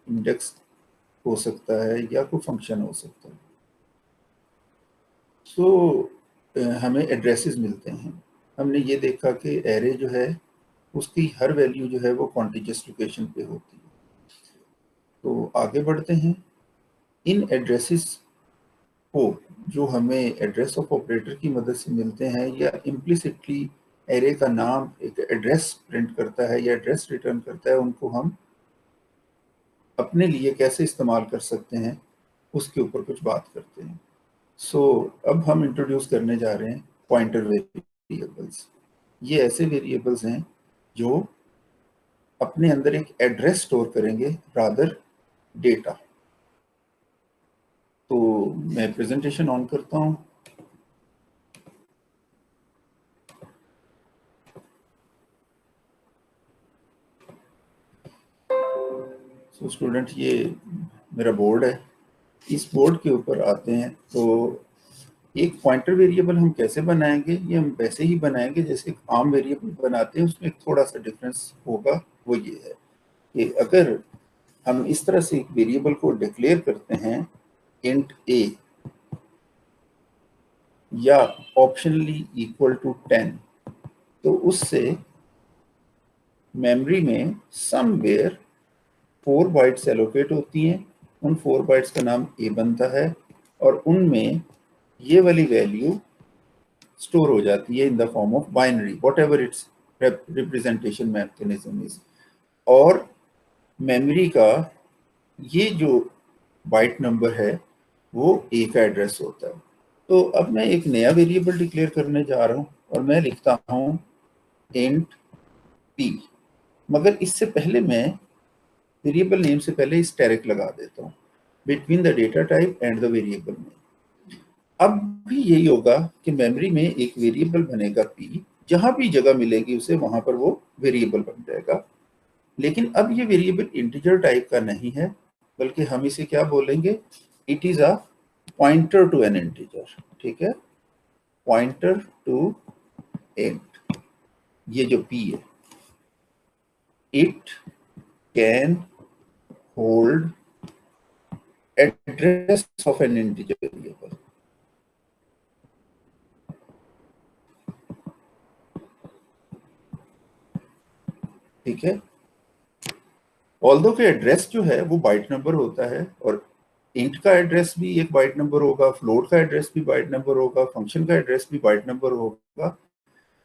इंडेक्स हो सकता है, या कोई फंक्शन हो सकता है। सो हमें एड्रेसेस मिलते हैं। हमने ये देखा कि एरे जो है उसकी हर वैल्यू जो है वो कॉन्टिजियस लोकेशन पे होती है। तो आगे बढ़ते हैं। इन एड्रेसेस को जो हमें एड्रेस ऑफ ऑपरेटर की मदद से मिलते हैं, या इम्प्लिसिटली एरे का नाम एक एड्रेस प्रिंट करता है या एड्रेस रिटर्न करता है, उनको हम अपने लिए कैसे इस्तेमाल कर सकते हैं उसके ऊपर कुछ बात करते हैं। सो अब हम इंट्रोड्यूस करने जा रहे हैं पॉइंटर वेरिएबल्स। ये ऐसे वेरिएबल्स हैं जो अपने अंदर एक एड्रेस स्टोर करेंगे रादर डेटा। तो मैं प्रेजेंटेशन ऑन करता हूं। सो स्टूडेंट, ये मेरा बोर्ड है। इस बोर्ड के ऊपर आते हैं तो एक पॉइंटर वेरिएबल हम कैसे बनाएंगे, ये हम वैसे ही बनाएंगे जैसे एक आम वेरिएबल बनाते हैं। उसमें थोड़ा सा डिफरेंस होगा, वो ये है कि अगर हम इस तरह से एक वेरिएबल को डिक्लेयर करते हैं इंट a या ऑप्शनली इक्वल टू 10, तो उससे मेमोरी में समवेयर 4 बाइट्स एलोकेट होती हैं। उन 4 बाइट्स का नाम a बनता है, और उनमें ये वाली वैल्यू स्टोर हो जाती है in the form of binary, what ever its representation mechanism is. और मेमोरी का ये जो बाइट नंबर है वो a का एड्रेस होता है। तो अब मैं एक नया वेरिएबल डिक्लेयर करने जा रहा हूँ और मैं लिखता हूँ इंट p, मगर इससे पहले मैं वेरिएबल नेम से पहले स्टैरिक लगा देता हूँ between the data type and the variable name. अब भी यही होगा कि मेमोरी में एक वेरिएबल बनेगा p, जहां भी जगह मिलेगी उसे वहां पर वो वेरिएबल बन जाएगा। लेकिन अब ये वेरिएबल इंटीजर टाइप का नहीं है, बल्कि हम इसे क्या बोलेंगे, it is a pointer to an integer. ठीक है, पॉइंटर टू इंट। ये जो p है, it can hold address of an integer variable. ठीक है। ऑल्दो के एड्रेस जो है वो बाइट नंबर होता है, और इंट का एड्रेस भी एक बाइट नंबर होगा, फ्लोट का एड्रेस भी बाइट नंबर होगा, फंक्शन का एड्रेस भी बाइट नंबर होगा,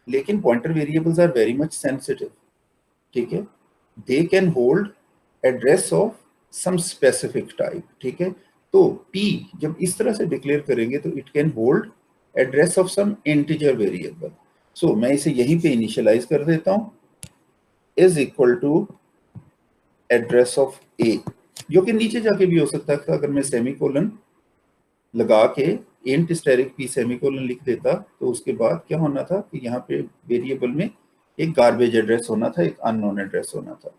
लेकिन pointer variables are very much sensitive, ठीक है। They can hold address of some specific type, ठीक है। तो p जब इस तरह से डिक्लेयर करेंगे तो it can hold address of some integer variable. So मैं इसे यहीं पे इनिशियलाइज कर देता हूं, is equal to address of a, जो कि नीचे जाके भी हो सकता था अगर मैं सेमीकोलन लगा के इंट स्टैटिक p सेमीकोलन लिख देता, तो उसके बाद क्या होना था कि यहाँ पे वेरिएबल में एक गार्बेज एड्रेस होना था, एक अननोन एड्रेस होना था।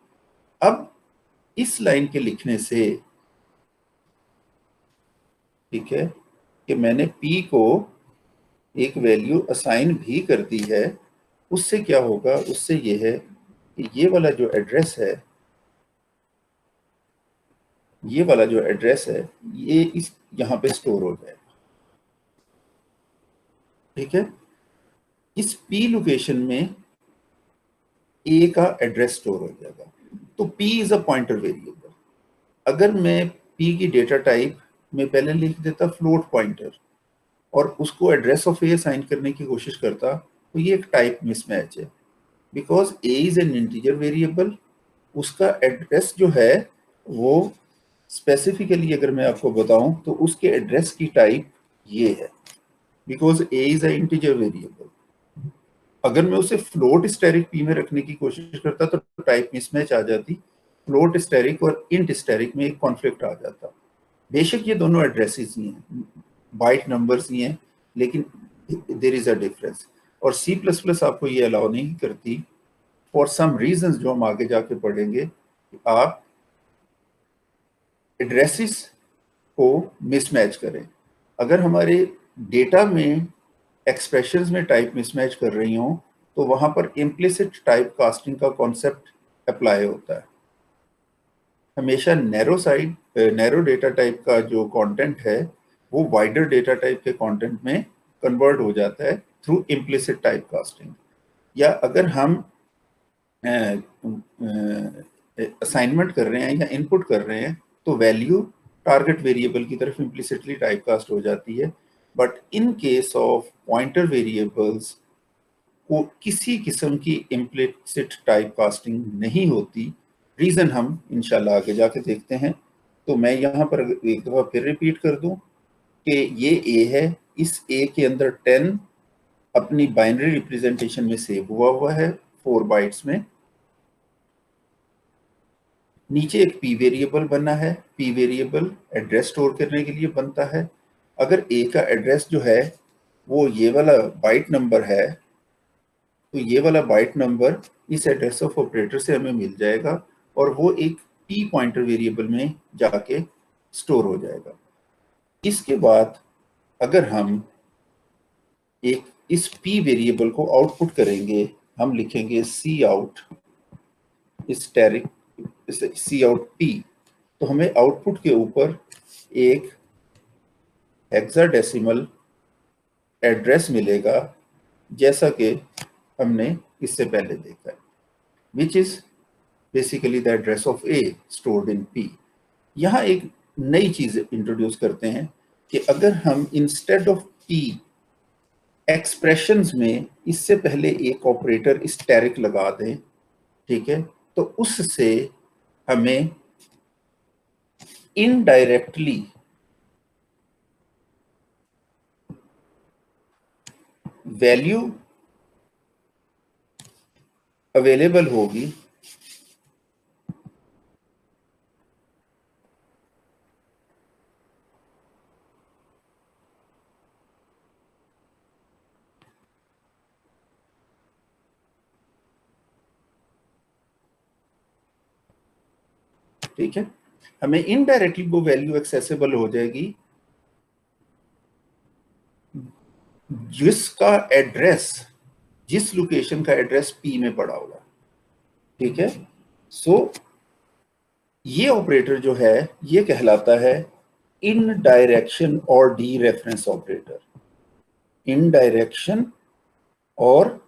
अब इस लाइन के लिखने से, ठीक है, कि मैंने p को एक वैल्यू असाइन भी कर दी है, उससे क्या होगा, उससे ये है कि ये वाला जो एड्रेस है, ये वाला जो एड्रेस है, ये इस यहाँ पे स्टोर हो जाएगा, ठीक है। इस p लोकेशन में a का एड्रेस स्टोर हो जाएगा। तो p is a pointer variable. अगर मैं p की डेटा टाइप में पहले लिख देता फ्लोट पॉइंटर और उसको एड्रेस ऑफ a असाइन करने की कोशिश करता, तो ये एक टाइप मिसमैच है, because a is an integer variable, उसका एड्रेस जो है वो स्पेसिफिकली अगर मैं आपको बताऊं तो उसके एड्रेस की टाइप ये है, because a is a integer variable. अगर मैं उसे फ्लोट स्टेरिक p में रखने की कोशिश करता तो टाइप मिसमैच आ जाती, फ्लोट स्टेरिक और इंट स्टेरिक में एक कॉन्फ्लिक्ट आ जाता। बेशक ये दोनों एड्रेसेस ही हैं, बाइट नंबर्स ही हैं, लेकिन देयर इज अ डिफरेंस। और C++ आपको ये अलाउ नहीं करती फॉर सम रीजंस जो हम आगे जाके पढ़ेंगे, आप एड्रेसेस को मिसमैच करें। अगर हमारे डेटा में एक्सप्रेशंस में टाइप मिसमैच कर रही हों तो वहां पर इम्प्लिसिट टाइप कास्टिंग का कॉन्सेप्ट अप्लाई होता है। हमेशा नैरो डेटा टाइप का जो कंटेंट है वो वाइडर डेटा टाइप के कंटेंट में कन्वर्ट हो जाता है थ्रू इम्प्लिसिट टाइप कास्टिंग। या अगर हम असाइनमेंट कर रहे हैं या इनपुट कर रहे हैं तो वैल्यू टारगेट वेरिएबल की तरफ इम्प्लिसिटली टाइप कास्ट हो जाती है। But in case of pointer variables को किसी किस्म की इम्प्लिसिट टाइप कास्टिंग नहीं होती। रीजन हम इंशाल्लाह आगे जाके देखते हैं। तो मैं यहाँ पर एक दफा फिर रिपीट कर दूं कि ये a है, इस a के अंदर 10 अपनी बाइनरी रिप्रेजेंटेशन में सेव हुआ है 4 बाइट्स में। नीचे एक p वेरिएबल बना है, p वेरिएबल एड्रेस स्टोर करने के लिए बनता है। अगर a का एड्रेस जो है वो ये वाला बाइट नंबर है, तो ये वाला बाइट नंबर इस एड्रेस ऑफ ऑपरेटर से हमें मिल जाएगा और वो एक p पॉइंटर वेरिएबल में जाके स्टोर हो जाएगा। इसके बाद अगर हम एक इस p वेरिएबल को आउटपुट करेंगे, हम लिखेंगे cout स्टैटिक cout p, तो हमें आउटपुट के ऊपर एक हेक्साडेसिमल एड्रेस मिलेगा, जैसा कि हमने इससे पहले देखा है, which is basically the address of a stored in p। यहाँ एक नई चीज इंट्रोड्यूस करते हैं कि अगर हम इंस्टेड ऑफ p एक्सप्रेशंस में इससे पहले एक ऑपरेटर स्टैटिक लगा दें, ठीक है, तो उससे हमें इनडायरेक्टली वैल्यू अवेलेबल होगी ठीक है, हमें इनडायरेक्टली वो वैल्यू एक्सेसिबल हो जाएगी जिसका एड्रेस, जिस लोकेशन का एड्रेस p में पड़ा होगा, ठीक है। सो ये ऑपरेटर जो है ये कहलाता है इन डायरेक्शन और डी रेफरेंस ऑपरेटर। इन डायरेक्शन और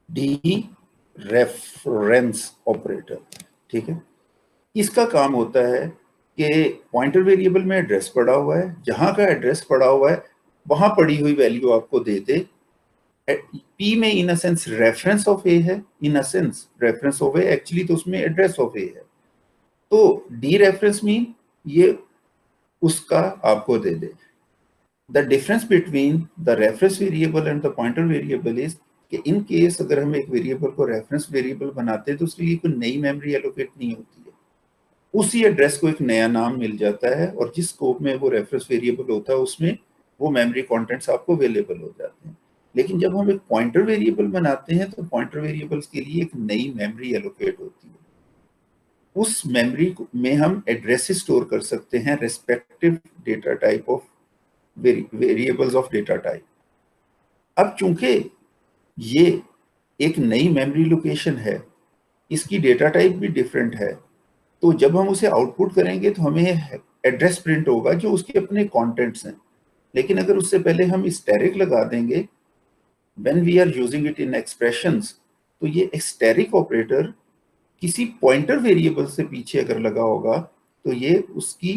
डी रेफरेंस ऑपरेटर। ठीक है, इसका काम होता है कि पॉइंटर वेरिएबल में एड्रेस पड़ा हुआ है, जहां का एड्रेस पड़ा हुआ है वहां पड़ी हुई वैल्यू आपको दे दे। पी में in a sense reference of A है, in a sense reference of A, actually तो उसमें एड्रेस ऑफ ए है। तो डी रेफरेंस मीन ये उसका आपको दे दे। The difference between the reference variable and the pointer variable is कि इन केस अगर हम एक वेरिएबल को रेफरेंस वेरिएबल बनाते हैं तो उसके लिए कोई नई मेमोरी एलोकेट नहीं होती है, उसी एड्रेस को एक नया नाम मिल जाता है और जिस स्कोप में वो रेफरेंस वेरिएबल होता है उसमें वो मेमोरी कंटेंट्स आपको अवेलेबल हो जाते हैं। लेकिन जब हम एक पॉइंटर वेरिएबल बनाते हैं तो पॉइंटर वेरिएबल्स के लिए एक नई मेमोरी एलोकेट होती है, उस मेमोरी में हम एड्रेसेस स्टोर कर सकते हैं respective data type of variables of data type. अब चूंकि ये एक नई मेमोरी लोकेशन है, इसकी डेटा टाइप भी डिफरेंट है, तो जब हम उसे आउटपुट करेंगे तो हमें एड्रेस प्रिंट होगा जो उसके अपने कंटेंट्स हैं। लेकिन अगर उससे पहले हम स्टैरिक लगा देंगे when we are using it in expressions, तो ये स्टैरिक ऑपरेटर किसी पॉइंटर वेरिएबल से पीछे अगर लगा होगा तो ये उसकी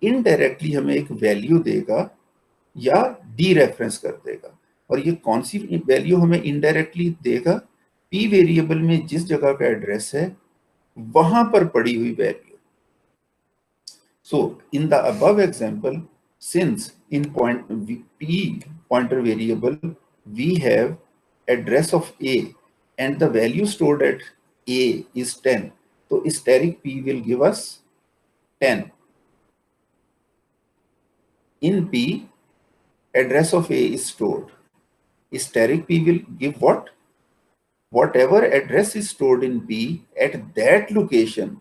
इनडायरेक्टली हमें एक वैल्यू देगा या डी रेफरेंस कर देगा। और ये कौन सी वैल्यू हमें इनडायरेक्टली देगा? पी वेरिएबल में जिस जगह का एड्रेस है वहां पर पड़ी हुई value. So in the above example, since in point p pointer variable we have address of a and the value stored at a is 10, so steric p will give us 10. In p address of a is stored, steric p will give what? Whatever address is stored in p at that location,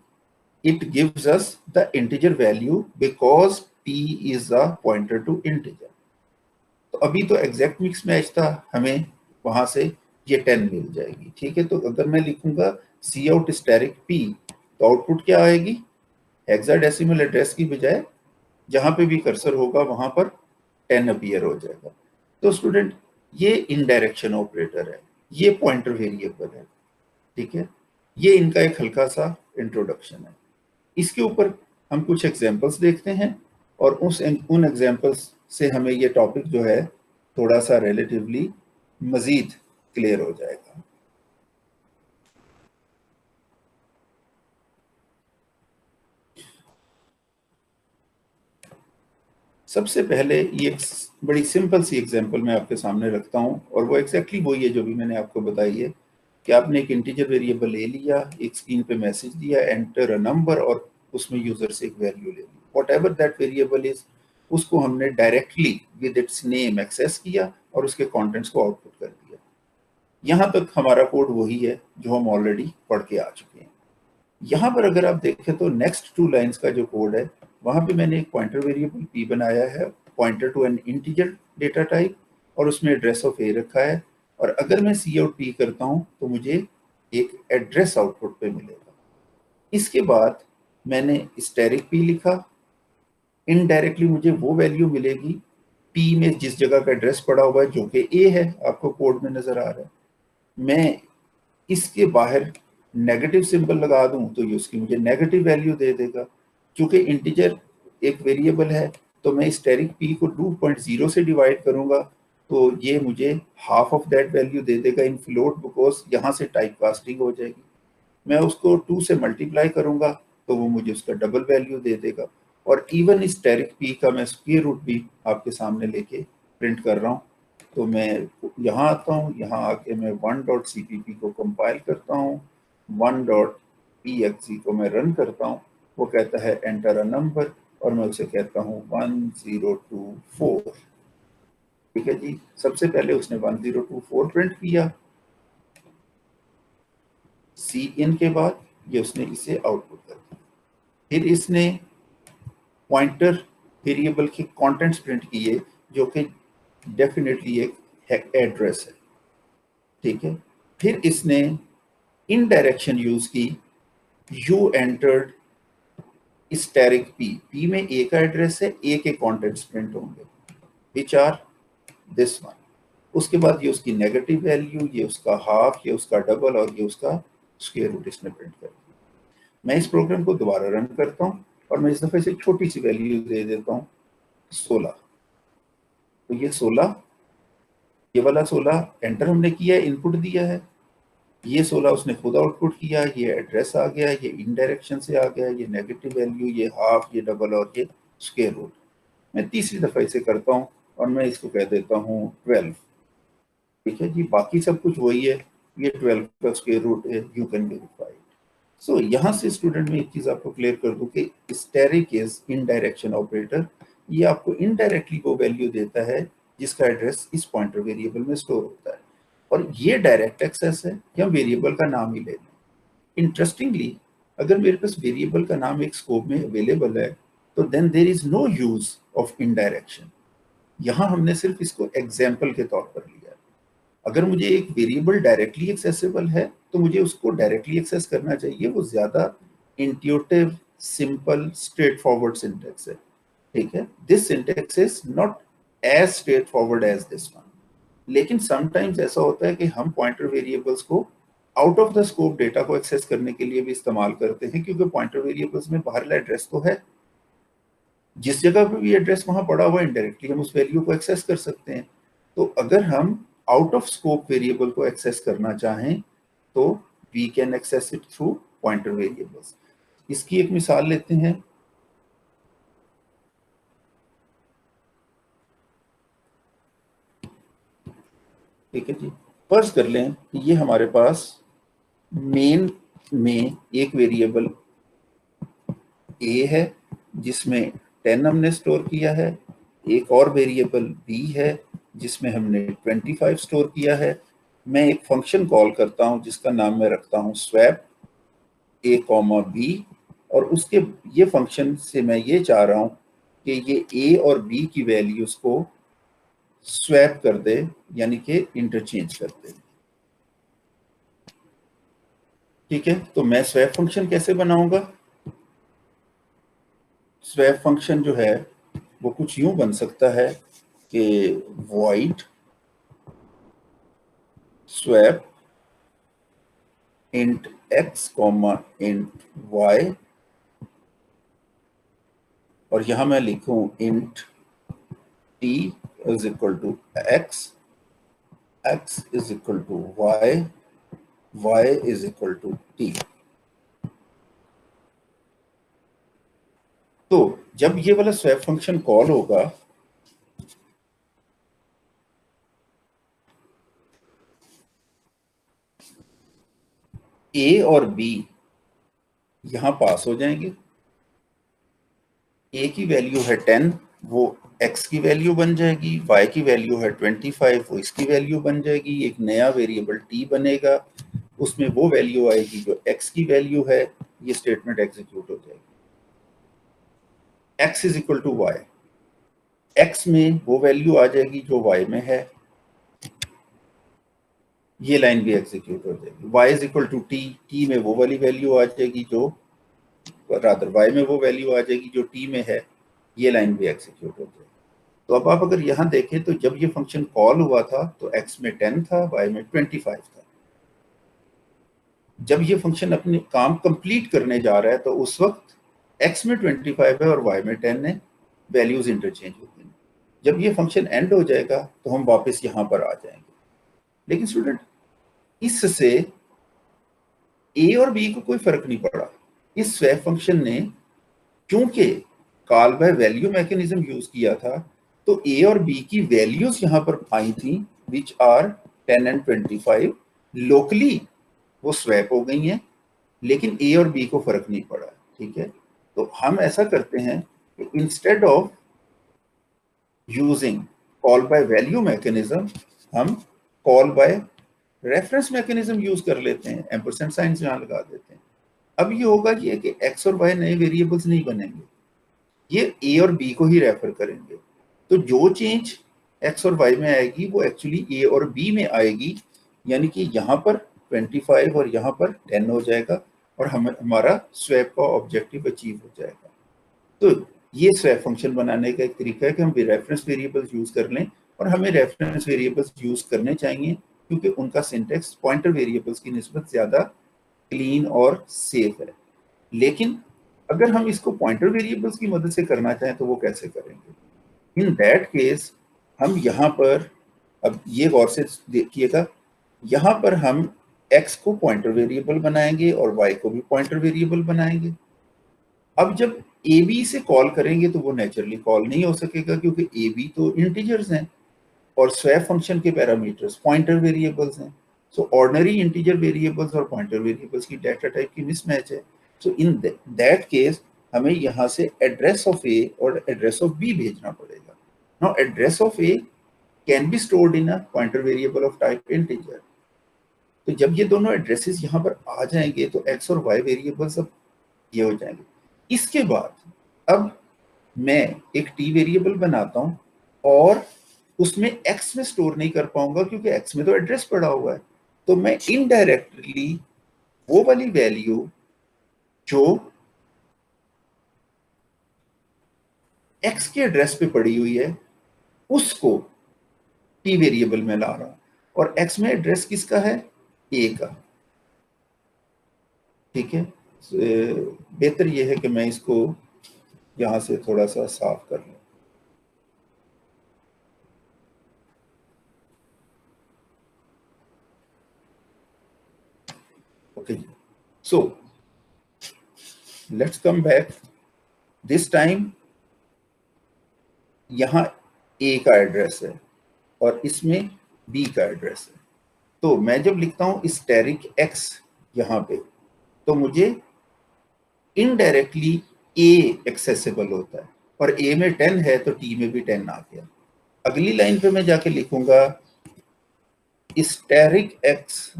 it gives us the integer value because p is a pointer to integer. तो अभी तो exact mix match था, हमें वहां से ये 10 मिल जाएगी। ठीक है, तो अगर मैं लिखूंगा सी आउट स्टैरिक पी तो आउटपुट क्या आएगी? हेक्साडेसिमल एड्रेस की बजाय जहां पे भी कर्सर होगा वहां पर 10 अपीयर हो जाएगा। तो स्टूडेंट ये इनडायरेक्शन ऑपरेटर है, ये पॉइंटर वेरिएबल है। ठीक है, ये इनका एक हल्का सा इंट्रोडक्शन है। इसके ऊपर हम कुछ एग्जांपल्स देखते हैं और उन एग्जांपल्स से हमें ये टॉपिक जो है थोड़ा सा रिलेटिवली मजीद क्लियर हो जाएगा। सबसे पहले ये एक बड़ी सिंपल सी एग्जांपल मैं आपके सामने रखता हूं और वो एग्जैक्टली वही है जो भी मैंने आपको बताई है कि आपने एक इंटीजर वेरिएबल ले लिया, एक स्क्रीन पे मैसेज दिया एंटर अ नंबर और उसमें यूजर से एक वैल्यू ले ली, व्हाटएवर दैट वेरिएबल इज, उसको हमने directly with its name access किया और उसके कंटेंट्स को आउटपुट कर दिया। यहाँ तक हमारा कोड वही है जो हम ऑलरेडी पढ़ के आ चुके हैं। यहाँ पर अगर आप देखें तो नेक्स्ट 2 लाइंस का जो कोड है वहां पे मैंने एक पॉइंटर वेरिएबल p बनाया है, pointer to an integer data type, और उसमें एड्रेस ऑफ a रखा है। और अगर मैं सी आउट p करता हूं तो मुझे एक एड्रेस आउटपुट पे मिलेगा। इसके बाद मैंने स्टैरिक p लिखा, इनडायरेक्टली मुझे वो वैल्यू मिलेगी p में जिस जगह का एड्रेस पड़ा हुआ है जो कि a है, आपको कोड में नजर आ रहा है। मैं इसके बाहर नेगेटिव सिंबल लगा दूं तो ये उसकी मुझे नेगेटिव वैल्यू दे देगा। क्योंकि इंटीजर एक वेरिएबल है तो मैं स्टैरिक p को 2.0 से डिवाइड करूंगा तो ये मुझे हाफ ऑफ दैट वैल्यू दे देगा इन फ्लोट, बिकॉज यहाँ से टाइप कास्टिंग हो जाएगी। मैं उसको 2 से मल्टीप्लाई करूंगा तो वो मुझे उसका डबल वैल्यू दे देगा। और इवन स्टैरिक p का मैं स्क्वायर रूट भी आपके सामने लेके प्रिंट कर रहा हूँ। तो मैं यहाँ आता हूँ, यहाँ आके मैं 1.cpp को कंपाइल करता हूँ, 1.exe को मैं रन करता हूँ, वो कहता है एंटर अ नंबर और मैं उसे कहता हूँ 1024। ठीक है जी, सबसे पहले उसने 1024 प्रिंट किया, सी इन के बाद ये उसने इसे आउटपुट कर दिया। फिर इसने पॉइंटर वेरिएबल के कंटेंट्स प्रिंट किए जो कि डेफिनेटली एक एड्रेस है। ठीक है, फिर इसने इनडायरेक्शन यूज की, यू एंटर्ड स्टैरिक p में a का एड्रेस है, a के कंटेंट्स प्रिंट होंगे विच आर दिस वन। उसके बाद ये उसकी नेगेटिव वैल्यू, ये उसका हाफ, ये उसका डबल और ये उसका स्क्वायर रूट इसने प्रिंट कर दिया। मैं इस प्रोग्राम को दोबारा रन करता हूँ और मैं इस दफे से छोटी सी वैल्यू दे देता हूँ 16। तो ये 16, ये वाला 16 एंटर हमने किया है, इनपुट दिया है, ये 16 उसने खुद आउटपुट किया, ये एड्रेस आ गया, ये इन डायरेक्शन से आ गया, ये नेगेटिव वैल्यू, ये हाफ, ये डबल और ये स्क्वायर रूट। मैं तीसरी दफा इसे करता हूँ और मैं इसको कह देता हूँ 12। ठीक है जी, बाकी सब कुछ वही है, ये 12 का स्क्वायर रूट है, यू कैन वेरीफाई। सो यहाँ से स्टूडेंट में एक चीज आपको क्लियर कर दूं कि स्टैटिक इज इनडायरेक्शन ऑपरेटर, ये आपको इनडायरेक्टली वो वैल्यू देता है जिसका एड्रेस इस पॉइंटर वेरिएबल में स्टोर होता है, और ये डायरेक्ट एक्सेस है या वेरिएबल का नाम ही ले लें। इंटरेस्टिंगली अगर मेरे पास वेरिएबल का नाम एक स्कोप में अवेलेबल है तो then there is no use of indirection. यहाँ हमने सिर्फ इसको एग्जाम्पल के तौर पर लिया। अगर मुझे एक वेरिएबल डायरेक्टली एक्सेसिबल है तो मुझे उसको डायरेक्टली एक्सेस करना चाहिए, वो ज्यादा intuitive, simple, straightforward syntax है। ठीक है, this syntax is not as straightforward as this one, लेकिन समटाइम्स ऐसा होता है कि हम पॉइंटर वेरिएबल्स को out of the scope data को एक्सेस करने के लिए भी इस्तेमाल करते हैं, क्योंकि पॉइंटर वेरिएबल्स में बाहरला एड्रेस तो है, जिस जगह पे भी एड्रेस वहां पड़ा हुआ इनडायरेक्टली हम उस वैल्यू को एक्सेस कर सकते हैं। तो अगर हम आउट ऑफ स्कोप वेरिएबल को एक्सेस करना चाहें तो we can access it through pointer variables. इसकी एक मिसाल लेते हैं। ठीक है जी, फर्ज कर लें कि ये हमारे पास मेन में एक वेरिएबल ए है जिसमें 10 हमने स्टोर किया है, एक और वेरिएबल बी है जिसमें हमने 25 स्टोर किया है। मैं एक फंक्शन कॉल करता हूं जिसका नाम मैं रखता हूं स्वैप ए कॉमा बी, और उसके ये फंक्शन से मैं ये चाह रहा हूं कि ये ए और बी की वैल्यूज को स्वैप कर दे, यानी कि इंटरचेंज कर दे। ठीक है, तो मैं स्वैप फंक्शन कैसे बनाऊंगा? स्वैप फंक्शन जो है वो कुछ यूं बन सकता है कि void swap int x int y, और यहां मैं लिखूं int t is equal to x, x is equal to y, y is equal to t। तो जब ये वाला स्वैप फंक्शन कॉल होगा ए और बी यहां पास हो जाएंगे। ए की वैल्यू है 10, वो x की वैल्यू बन जाएगी, y की वैल्यू है 25, वो इसकी वैल्यू बन जाएगी। एक नया वेरिएबल t बनेगा, उसमें वो वैल्यू आएगी जो x की वैल्यू है, ये स्टेटमेंट एग्जीक्यूट हो जाएगी। x is equal to y, x में वो वैल्यू आ जाएगी जो y में है, ये लाइन भी एग्जीक्यूट हो जाएगी। y is equal to t, t में वो वाली वैल्यू आ जाएगी जो रादर y में वो वैल्यू आ जाएगी जो t में है, ये लाइन भी एग्जीक्यूट हो जाएगी। तो अब आप अगर यहाँ देखें तो जब ये फंक्शन कॉल हुआ था तो x में 10 था, y में 25 था। जब ये फंक्शन अपने काम कंप्लीट करने जा रहा है तो उस वक्त x में 25 है और y में 10 है, वैल्यूज इंटरचेंज होती हैं। जब ये फंक्शन एंड हो जाएगा तो हम वापस यहाँ पर आ जाएंगे। लेकिन स्टूडेंट, इससे a और b को कोई फर्क नहीं पड़ा। इस स्वैप फंक्शन ने क्योंकि call by value mechanism use किया था तो a और b की वैल्यूज यहां पर आई थी विच आर 10 एंड 25, लोकली वो स्वैप हो गई हैं, लेकिन a और b को फर्क नहीं पड़ा। ठीक है, तो हम ऐसा करते हैं कि instead of using call by value mechanism हम call by reference mechanism use कर लेते हैं, एम्परसेंड साइन यहां लगा देते हैं। अब ये होगा ये कि x और y नए वेरिएबल्स नहीं बनेंगे, ये a और b को ही रेफर करेंगे। तो जो चेंज x और y में आएगी वो एक्चुअली a और b में आएगी, यानी कि यहाँ पर 25 और यहाँ पर 10 हो जाएगा और हमारा स्वैप का ऑब्जेक्टिव अचीव हो जाएगा। तो ये स्वैप फंक्शन बनाने का एक तरीका है कि हम रेफरेंस वेरिएबल्स यूज कर लें और हमें रेफरेंस वेरिएबल्स यूज करने चाहिए क्योंकि उनका सिंटेक्स पॉइंटर वेरिएबल्स की निस्बत ज्यादा क्लीन और सेफ है। लेकिन अगर हम इसको पॉइंटर वेरिएबल्स की मदद से करना चाहें तो वो कैसे करेंगे? इन दैट केस हम यहाँ पर, अब ये गौर से देखिएगा, यहाँ पर हम x को पॉइंटर वेरिएबल बनाएंगे और y को भी पॉइंटर वेरिएबल बनाएंगे। अब जब ab से कॉल करेंगे तो वो नेचुरली कॉल नहीं हो सकेगा क्योंकि ab तो इंटीजर्स हैं और स्वैप फंक्शन के पैरामीटर्स पॉइंटर वेरिएबल्स हैं। सो ऑर्डिनरी इंटीजर वेरिएबल्स और पॉइंटर वेरिएबल्स की डाटा टाइप की मिसमैच है। सो इन दैट केस हमें यहाँ से एड्रेस ऑफ a और एड्रेस ऑफ b भेजना पड़ेगा। Now address of a can be stored in a pointer variable of type integer. तो जब ये दोनों एड्रेसेस यहाँ पर आ जाएंगे तो x और y वेरिएबल्स अब ये हो जाएंगे। इसके बाद अब मैं एक t वेरिएबल बनाता हूँ और उसमें x में स्टोर नहीं कर पाऊंगा क्योंकि x में तो एड्रेस पड़ा हुआ है। तो मैं इनडायरेक्टली वो वाली वैल्यू जो x के एड्रेस पे पड़ी हुई है उसको t वेरिएबल में ला रहा हूं और x में एड्रेस किसका है? a का। ठीक है, बेहतर यह है कि मैं इसको यहां से थोड़ा सा साफ कर लूं। Okay, so let's come back. This time यहां a का एड्रेस है और इसमें b का एड्रेस है। तो मैं जब लिखता हूं स्टैरिक x यहाँ पे तो मुझे इनडायरेक्टली a एक्सेसिबल होता है और a में 10 है तो t में भी 10 आ गया। अगली लाइन पे मैं जाके लिखूंगा asterisk x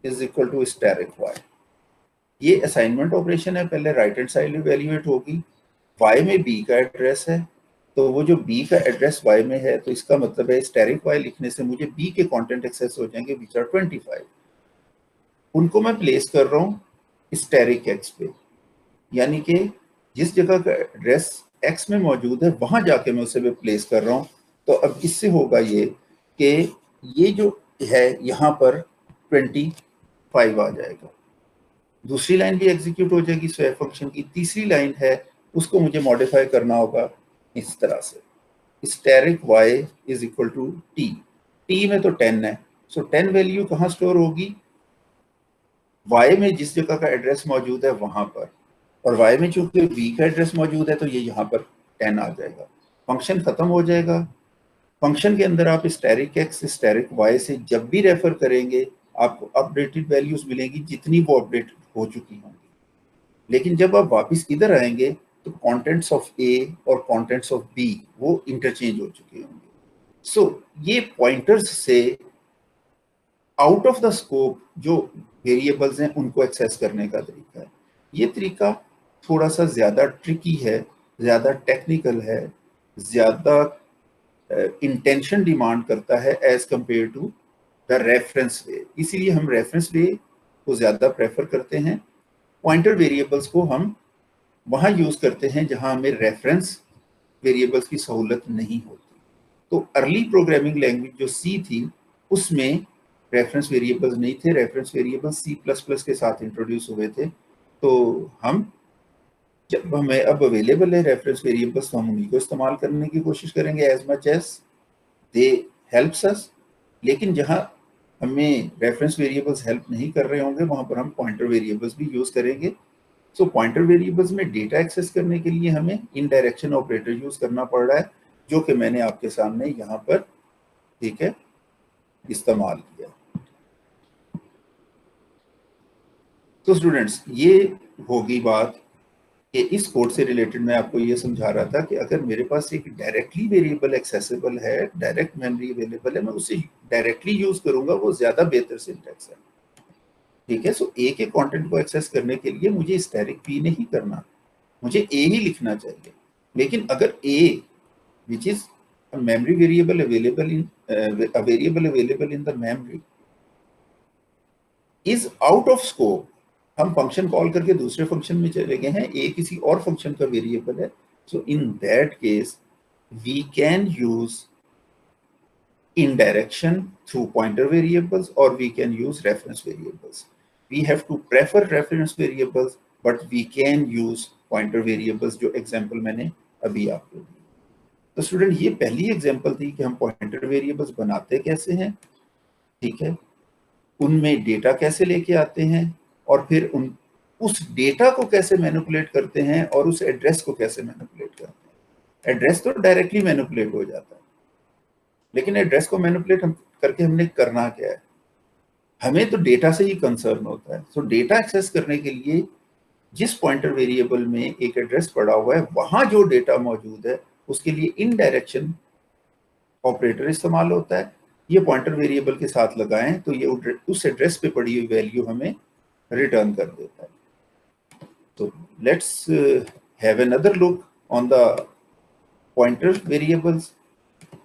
is equal to asterisk y। ये असाइनमेंट ऑपरेशन है, पहले राइट हैंड साइड इवेल्युएट होगी। y में b का एड्रेस है तो वो जो b का एड्रेस y में है तो इसका मतलब है स्टैरिक y लिखने से मुझे b के कंटेंट एक्सेस हो जाएंगे विच आर 25। उनको मैं प्लेस कर रहा हूँ स्टैरिक x पे, यानी कि जिस जगह का एड्रेस x में मौजूद है वहां जाके मैं उसे प्लेस कर रहा हूँ। तो अब इससे होगा ये कि ये जो है यहाँ पर 25 आ जाएगा। दूसरी लाइन भी एग्जीक्यूट हो जाएगी स्वैप फंक्शन की। तीसरी लाइन है उसको मुझे मॉडिफाई करना होगा इस तरह से, asterisk y is equal to t। t में तो 10 है, सो 10 वैल्यू कहाँ स्टोर होगी? y में जिस जगह का एड्रेस मौजूद है वहां पर, और y में चूंकि b का एड्रेस मौजूद है तो ये यहाँ पर 10 आ जाएगा। फंक्शन खत्म हो जाएगा। फंक्शन के अंदर आप स्टैरिक x स्टैरिक y से जब भी रेफर करेंगे आपको अपडेटेड वैल्यूज मिलेंगी जितनी वो अपडेट हो चुकी होंगी। लेकिन जब आप वापस इधर आएंगे तो कंटेंट्स ऑफ a और कंटेंट्स ऑफ b वो इंटरचेंज हो चुके होंगे। सो ये पॉइंटर्स से आउट ऑफ द स्कोप जो वेरिएबल्स हैं उनको एक्सेस करने का तरीका है। ये तरीका थोड़ा सा ज़्यादा ट्रिकी है, ज़्यादा टेक्निकल है, ज़्यादा इंटेंशन डिमांड करता है as compare to the reference way. इसीलिए हम रेफरेंस वे को ज़्यादा प्रेफर करते हैं। पॉइंटर वेरिएबल्स को हम वहाँ यूज़ करते हैं जहाँ हमें रेफरेंस वेरिएबल्स की सहूलत नहीं होती। तो अर्ली प्रोग्रामिंग लैंग्वेज जो C थी उसमें रेफरेंस वेरिएबल्स नहीं थे। रेफरेंस वेरिएबल्स C++ के साथ इंट्रोड्यूस हुए थे। तो हम जब हमें अब अवेलेबल है रेफरेंस वेरिएबल्स तो हम उन्हीं को इस्तेमाल करने की कोशिश करेंगे as much as they helps us. लेकिन जहाँ हमें रेफरेंस वेरिएबल्स हेल्प नहीं कर रहे होंगे वहाँ पर हम पॉइंटर वेरिएबल्स भी यूज़ करेंगे। सो पॉइंटर वेरिएबल्स में डेटा एक्सेस करने के लिए हमें इनडायरेक्शन ऑपरेटर यूज़ करना पड़ रहा है जो कि मैंने आपके सामने यहाँ पर, ठीक है, इस्तेमाल किया। तो स्टूडेंट्स ये होगी बात कि इस कोड से रिलेटेड मैं आपको ये समझा रहा था कि अगर मेरे पास एक डायरेक्टली वेरिएबल एक्सेसिबल है, डायरेक्ट मेमोरी अवेलेबल है, मैं उसे डायरेक्टली यूज करूंगा, वो ज्यादा बेहतर सिंटैक्स है। ठीक है, सो ए के कंटेंट को एक्सेस करने के लिए मुझे स्टैरिक पी नहीं करना, मुझे ए ही लिखना चाहिए। लेकिन अगर A which is memory variable available in the memory is out of scope, हम फंक्शन कॉल करके दूसरे फंक्शन में चले गए हैं, ए किसी और फंक्शन का वेरिएबल है, so in that case we can use in direction through pointer variables, or we can use reference variables. We have to prefer reference variables, but we can use pointer variables, जो example मैंने अभी आपको दी। तो student ये पहली example थी कि हम पॉइंटर वेरिएबल्स बनाते कैसे हैं, ठीक है, उनमें डेटा कैसे लेके आते हैं, और फिर उस डेटा को कैसे मैनिपुलेट करते हैं, और उस एड्रेस को कैसे मैनिपुलेट करते हैं। एड्रेस तो डायरेक्टली मैनिपुलेट हो जाता है, लेकिन एड्रेस को मैनिपुलेट करके हमने करना क्या है, हमें तो डेटा से ही कंसर्न होता है। सो डेटा एक्सेस करने के लिए जिस पॉइंटर वेरिएबल में एक एड्रेस पड़ा हुआ है, वहां जो डेटा मौजूद है उसके लिए इन डायरेक्शन ऑपरेटर इस्तेमाल होता है। ये पॉइंटर वेरिएबल के साथ लगाएं तो ये उस एड्रेस पे पड़ी हुई वैल्यू हमें रिटर्न कर देता है। तो let's have another look on the pointer variables.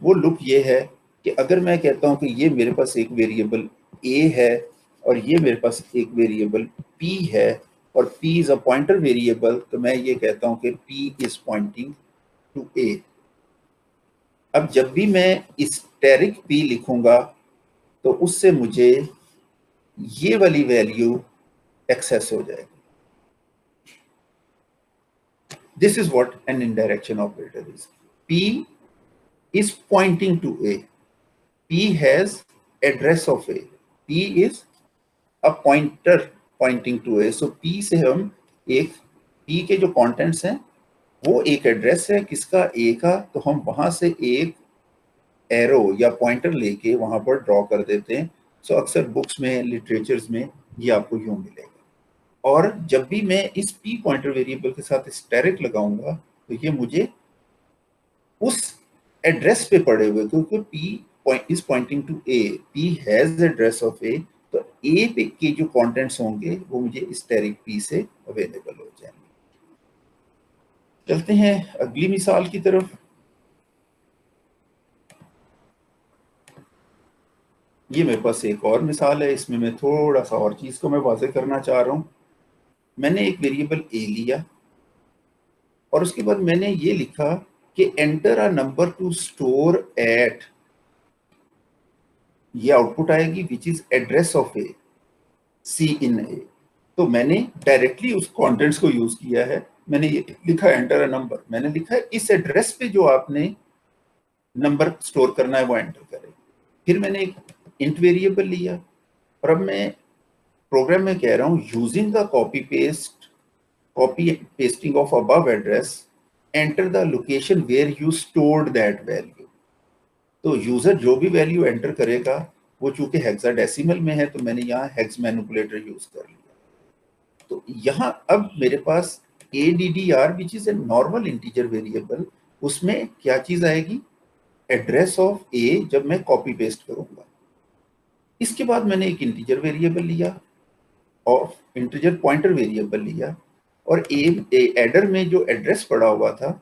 वो लुक ये है कि अगर मैं कहता हूं कि ये मेरे पास एक वेरिएबल a है और ये मेरे पास एक वेरिएबल p है, और p is a pointer variable, तो मैं ये कहता हूं कि p is pointing to a। अब जब भी मैं स्टैटिक p लिखूंगा तो उससे मुझे ये वाली वैल्यू एक्सेस हो जाएगी। This is what an indirection operator is. p is pointing to a. p has address of a. p is a pointer pointing to a. So p से हम एक p के जो contents हैं वो एक एड्रेस है किसका, a का, तो हम वहां से एक एरो या पॉइंटर लेके वहां पर ड्रॉ कर देते हैं। सो अक्सर बुक्स में, लिटरेचर्स में ये आपको यूं मिलेगा। और जब भी मैं इस p पॉइंटर वेरिएबल के साथ स्टैटिक लगाऊंगा तो ये मुझे उस एड्रेस पे पड़े हुए, क्योंकि p is pointing to a, p has address of a, तो a पे के जो कंटेंट्स होंगे वो मुझे स्टैटिक p से अवेलेबल हो जाएंगे। चलते हैं अगली मिसाल की तरफ। ये मेरे पास एक और मिसाल है, इसमें मैं थोड़ा सा और चीज को मैं वाज़ेह करना चाह रहा हूं। मैंने एक वेरिएबल a लिया और उसके बाद मैंने ये लिखा कि enter a number to store at, ये आउटपुट आएगी which is address of a, see in a. तो मैंने डायरेक्टली उस कंटेंट्स को यूज किया है। मैंने ये लिखा एंटर अ नंबर, मैंने लिखा है इस एड्रेस पे जो आपने नंबर स्टोर करना है वो एंटर करें। फिर मैंने एक इंट वेरिएबल लिया और अब मैं प्रोग्राम में कह रहा हूं using the copy pasting of above address enter the location where you stored that value. तो यूजर जो भी वैल्यू एंटर करेगा वो चूंकि हेक्साडेसिमल में है तो मैंने यहाँ हेक्स मैनिपुलेटर यूज कर लिया। तो यहाँ अब मेरे पास ADDR which is a normal integer variable, उसमें क्या चीज आएगी, एड्रेस ऑफ A जब मैं कॉपी पेस्ट करूंगा। इसके बाद मैंने एक इंटीजर वेरिएबल लिया और इंटीजर पॉइंटर वेरिएबल लिया और एडर में जो एड्रेस पड़ा हुआ था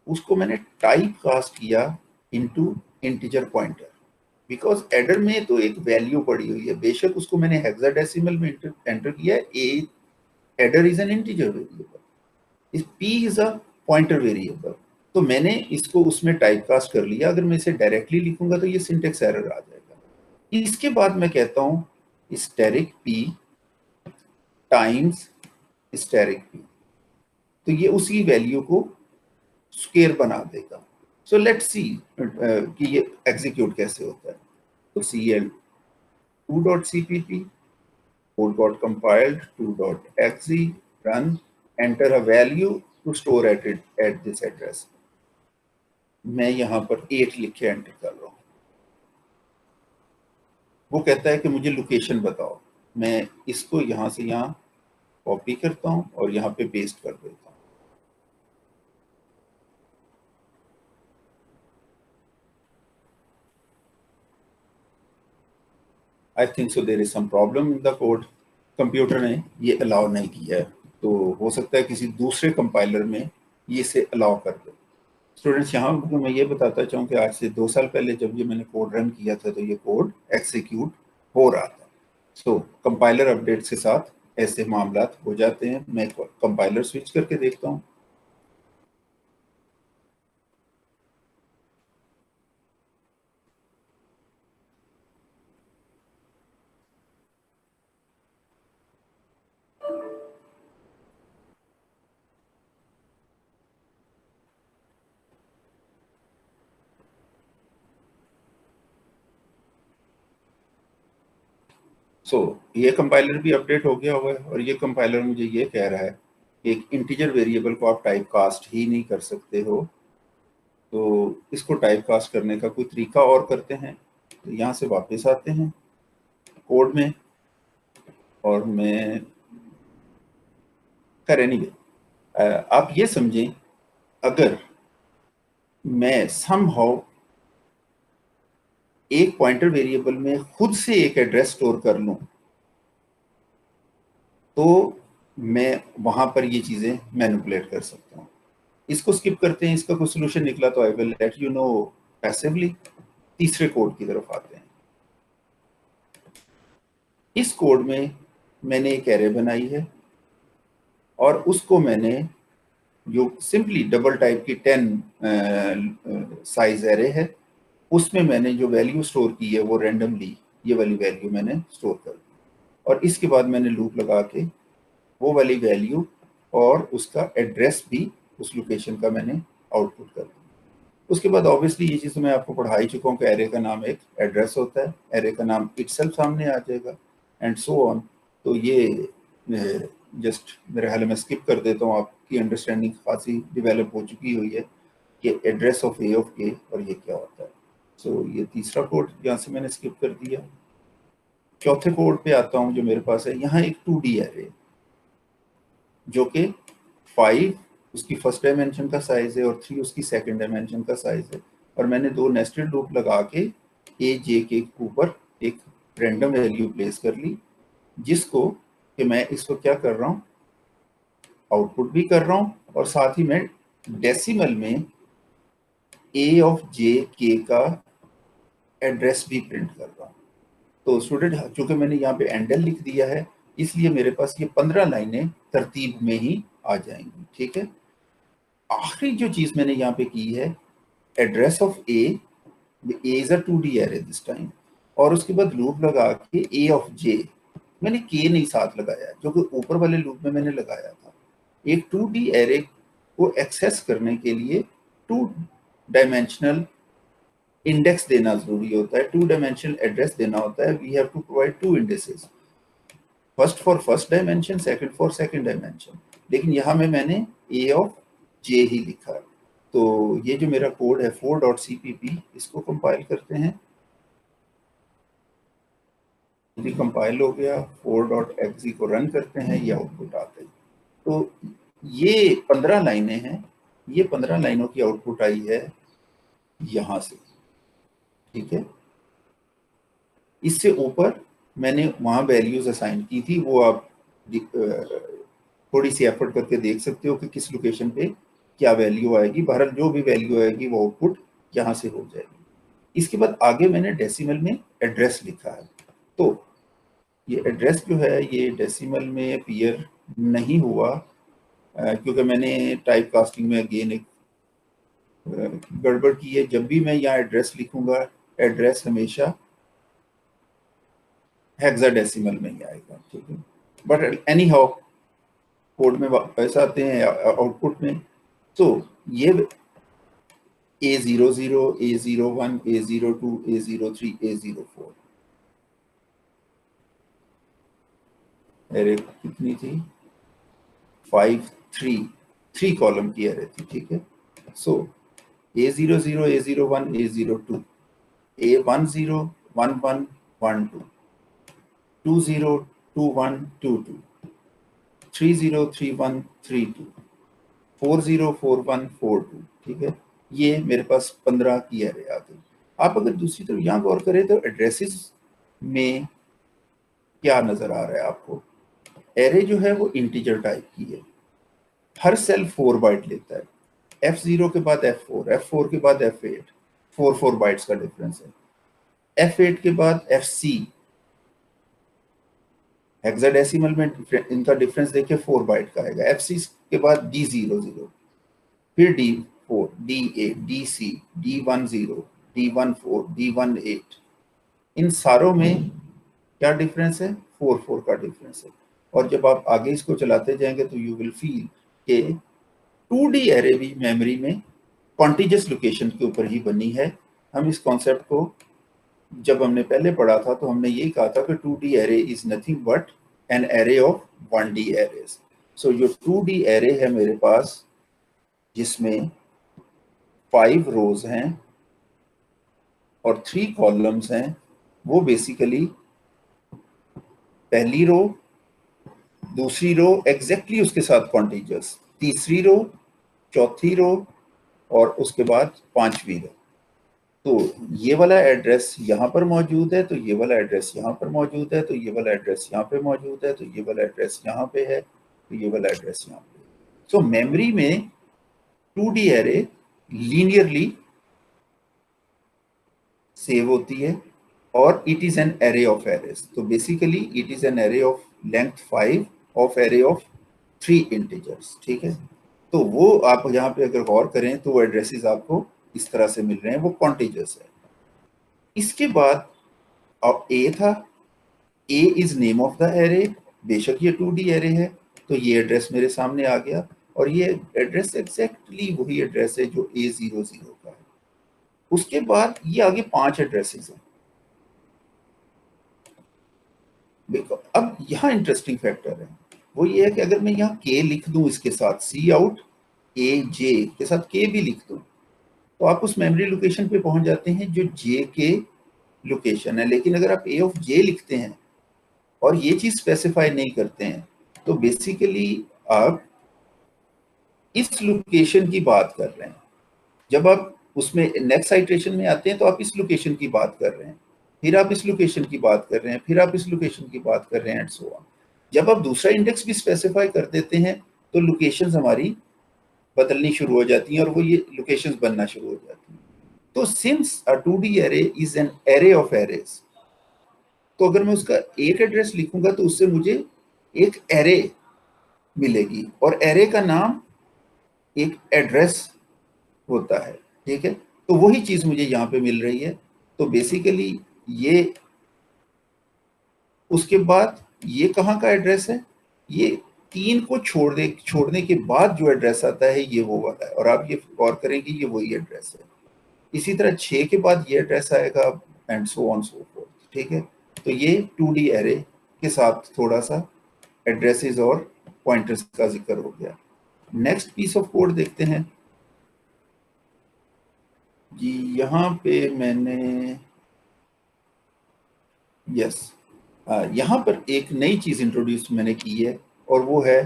उसको मैंने टाइप कास्ट किया into integer pointer, because adder में तो एक वैल्यू पड़ी हुई है, बेशक उसको मैंने हेक्साडेसिमल में एंटर किया है। Adder is an integer variable, इस p is a pointer variable, तो मैंने इसको उसमें टाइप कास्ट कर लिया। अगर मैं इसे डायरेक्टली लिखूंगा तो ये सिंटेक्स एरर आ जाएगा। इसके बाद मैं कहता हूं static p times static p, तो ये उसी वैल्यू को स्क्वायर बना देगा। सो लेट्स सी कि ये एग्जीक्यूट कैसे होता है। तो cl2.cpp code got compiled 2.exe run enter a value to store at this address। मैं यहां पर 8 लिख के एंटर कर रहा हूं। वो कहता है कि मुझे लोकेशन बताओ। मैं इसको यहां से यहां कॉपी करता हूं और यहां पे पेस्ट कर देता हूं। I think so there is some problem in the code, computer ने ये अलाउ नहीं किया है, तो हो सकता है किसी दूसरे कंपाइलर में ये इसे अलाउ कर दे। स्टूडेंट्स यहाँ पर मैं ये बताता चाहूँ कि आज से 2 साल पहले जब ये मैंने कोड रन किया था तो ये कोड एक्सिक्यूट हो रहा था। सो कंपाइलर अपडेट्स के साथ ऐसे मामला हो जाते हैं। मैं कंपाइलर स्विच करके देखता हूँ। ये कंपाइलर भी अपडेट हो गया हुआ है और ये कंपाइलर मुझे ये कह रहा है कि एक इंटीजर वेरिएबल को आप टाइप कास्ट ही नहीं कर सकते हो, तो इसको टाइप कास्ट करने का कोई तरीका और करते हैं। तो यहाँ से वापस आते हैं कोड में और मैं एनीवे आप ये समझें, अगर मैं समहाउ एक पॉइंटर वेरिएबल में खुद से एक एड्रेस स्टोर कर लूं तो मैं वहां पर ये चीजें मैनिपुलेट कर सकता हूं। इसको स्किप करते हैं, इसका कोई सोल्यूशन निकला तो I will let you know passively. तीसरे कोड की तरफ आते हैं। इस कोड में मैंने एक एरे बनाई है और उसको मैंने जो सिंपली डबल टाइप की 10 साइज एरे है, उसमें मैंने जो वैल्यू स्टोर की है वो रैंडमली ये वाली वैल्यू मैंने स्टोर कर दी और इसके बाद मैंने लूप लगा के वो वाली वैल्यू और उसका एड्रेस भी उस लोकेशन का मैंने आउटपुट कर दिया। उसके बाद ऑब्वियसली ये चीज़ मैं आपको पढ़ा ही चुका हूँ कि एरे का नाम एक एड्रेस होता है, एरे का नाम इटसेल्फ सामने आ जाएगा एंड सो ऑन। तो ये जस्ट मेरे ख्याल में स्किप कर देता हूँ, आपकी अंडरस्टैंडिंग खासी डेवलप हो चुकी हुई है कि एड्रेस ऑफ ए ऑफ के और ये क्या होता है। सो ये तीसरा कोड यहाँ से मैंने स्किप कर दिया। चौथे कोड पे आता हूँ जो मेरे पास है। यहाँ एक 2D एरे जो कि 5 उसकी फर्स्ट डायमेंशन का साइज है और 3 उसकी सेकंड डायमेंशन का साइज है और मैंने दो नेस्टेड लूप लगा के ए जे के ऊपर एक रैंडम वैल्यू प्लेस कर ली, जिसको कि मैं इसको क्या कर रहा हूँ, आउटपुट भी कर रहा हूँ और साथ ही मैं डेसिमल में ए ऑफ जे के का एड्रेस भी प्रिंट कर रहा हूँ। तो स्टूडेंट, चूंकि मैंने यहाँ पे एंडल लिख दिया है इसलिए मेरे पास ये 15 लाइनें तरतीब में ही आ जाएंगी। ठीक है, आखिरी जो चीज मैंने यहाँ पे की है, address of A is a 2D array this time, और उसके बाद लूप लगा के ए ऑफ जे, मैंने के नहीं साथ लगाया जो कि ऊपर वाले लूप में मैंने लगाया था। एक 2D एरे को एक्सेस करने के लिए 2 डायमेंशनल इंडेक्स देना जरूरी होता है, 2 डायमेंशनल एड्रेस देना होता है। We have to provide 2 indexes, first for first dimension, second for second dimension. लेकिन यहाँ में मैंने ए ऑफ जे ही लिखा है। तो ये जो मेरा कोड है 4.cpp, इसको कंपाइल करते हैं। ये कंपाइल हो गया, 4.exe को रन करते हैं, ये आउटपुट आते हैं। तो ये 15 लाइनें हैं, ये 15 लाइनों की आउटपुट आई है यहाँ से। ठीक है, इससे ऊपर मैंने वहाँ वैल्यूज असाइन की थी, वो आप थोड़ी सी एफर्ट करके देख सकते हो कि किस लोकेशन पे क्या वैल्यू आएगी। बहरहाल जो भी वैल्यू आएगी वो आउटपुट यहाँ से हो जाएगी। इसके बाद आगे मैंने डेसिमल में एड्रेस लिखा है। तो ये एड्रेस जो है ये डेसिमल में अपीयर नहीं हुआ क्योंकि मैंने टाइप कास्टिंग में अगेन एक गड़बड़ की है। जब भी मैं यहाँ एड्रेस लिखूंगा, एड्रेस हमेशा हेक्साडेसिमल में ही आएगा। ठीक है, बट एनी हाउ कोड में वापस आते हैं आउटपुट में। तो ये A00, A01, A02, A03, A04 array कितनी थी, 5, 3 कॉलम की एरे थी। ठीक है, सो A00, A01, A02, A10, 11, 12, 20, 21, 22, 30, 31, 32, 40, 41, 42। ठीक है, ये मेरे पास 15 की एरे आ गई। आप अगर दूसरी तरफ यहाँ गौर करें तो एड्रेसेस में क्या नजर आ रहा है आपको, एरे जो है वो इंटीजर टाइप की है, हर सेल 4 बाइट लेता है। F0 के बाद F4, F4 के बाद F8, 4 बाइट्स का डिफरेंस है। F8 के बाद FC, हेक्साडेसिमल में इनका डिफरेंस देखिए 4 बाइट का आएगा। FC के बाद D00, फिर D4, D8, DC, D10, D14, D18। इन सारों में क्या डिफरेंस है, 4 का डिफरेंस है। और जब आप आगे इसको चलाते जाएंगे तो यू विल फील कि 2D एरे भी मेमोरी में कॉन्टिजियस लोकेशन के ऊपर ही बनी है। हम इस कॉन्सेप्ट को जब हमने पहले पढ़ा था तो हमने यही कहा था कि 2D array is nothing but an array of 1D arrays. So जो 2D एरे है मेरे पास, जिसमें 5 रोज हैं और 3 कॉलम्स हैं, वो बेसिकली पहली रो, दूसरी रो एग्जैक्टली उसके साथ कॉन्टिजस, तीसरी रो, चौथी रो और उसके बाद 5वीं रो। तो ये वाला एड्रेस यहाँ पर मौजूद है, तो ये वाला एड्रेस यहाँ पर मौजूद है, तो ये वाला एड्रेस यहाँ पे मौजूद है, तो ये वाला एड्रेस यहाँ पे है, तो ये वाला एड्रेस यहाँ पे। सो मेमोरी में 2D एरे लीनियरली सेव होती है और it is an array of arrays. तो basically it is an array of length 5 of array of 3 integers. ठीक है, तो वो आप यहाँ पे अगर गौर करें तो वो एड्रेसेस आपको इस तरह से मिल रहे हैं, वो कॉन्टिजस है। इसके बाद अब ए था, a is name of the array, बेशक ये 2D एरे है, तो ये एड्रेस मेरे सामने आ गया और ये एड्रेस एग्जैक्टली वही एड्रेस है जो A00 का है। उसके बाद ये आगे 5 एड्रेसेस हैं। देखो अब यहाँ इंटरेस्टिंग फैक्टर है, वो ये है कि अगर मैं यहाँ K लिख दूं इसके साथ, सी आउट AJ के साथ K भी लिख दूं, तो आप उस मेमोरी लोकेशन पे पहुंच जाते हैं जो J के लोकेशन है। लेकिन अगर आप A ऑफ J लिखते हैं और ये चीज स्पेसिफाई नहीं करते हैं, तो बेसिकली आप इस लोकेशन की बात कर रहे हैं। जब आप उसमें नेक्स्ट साइट्रेशन में आते हैं तो आप इस लोकेशन की बात कर रहे हैं, फिर आप इस लोकेशन की बात कर रहे हैं, फिर आप इस लोकेशन की बात कर रहे हैं, एंड सो ऑन। जब आप दूसरा इंडेक्स भी स्पेसिफाई कर देते हैं तो लोकेशंस हमारी बदलनी शुरू हो जाती हैं और वो ये लोकेशंस बनना शुरू हो जाती हैं। तो since a 2D array is an array of arrays, तो अगर मैं उसका एक एड्रेस लिखूंगा तो उससे मुझे एक एरे मिलेगी और एरे का नाम एक एड्रेस होता है। ठीक है, तो वही चीज मुझे यहाँ पे मिल रही है। तो बेसिकली ये, उसके बाद ये कहाँ का एड्रेस है, ये 3 को छोड़ने के बाद जो एड्रेस आता है ये वो वाला है, और आप ये गौर करेंगे ये वही एड्रेस है। इसी तरह 6 के बाद ये एड्रेस आएगा, and so on so fourth. ठीक है, तो ये 2D एरे के साथ थोड़ा सा एड्रेसेस और पॉइंटर्स का जिक्र हो गया। नेक्स्ट पीस ऑफ कोड देखते हैं जी। यहाँ पे मैंने यहाँ पर एक नई चीज इंट्रोड्यूस मैंने की है और वो है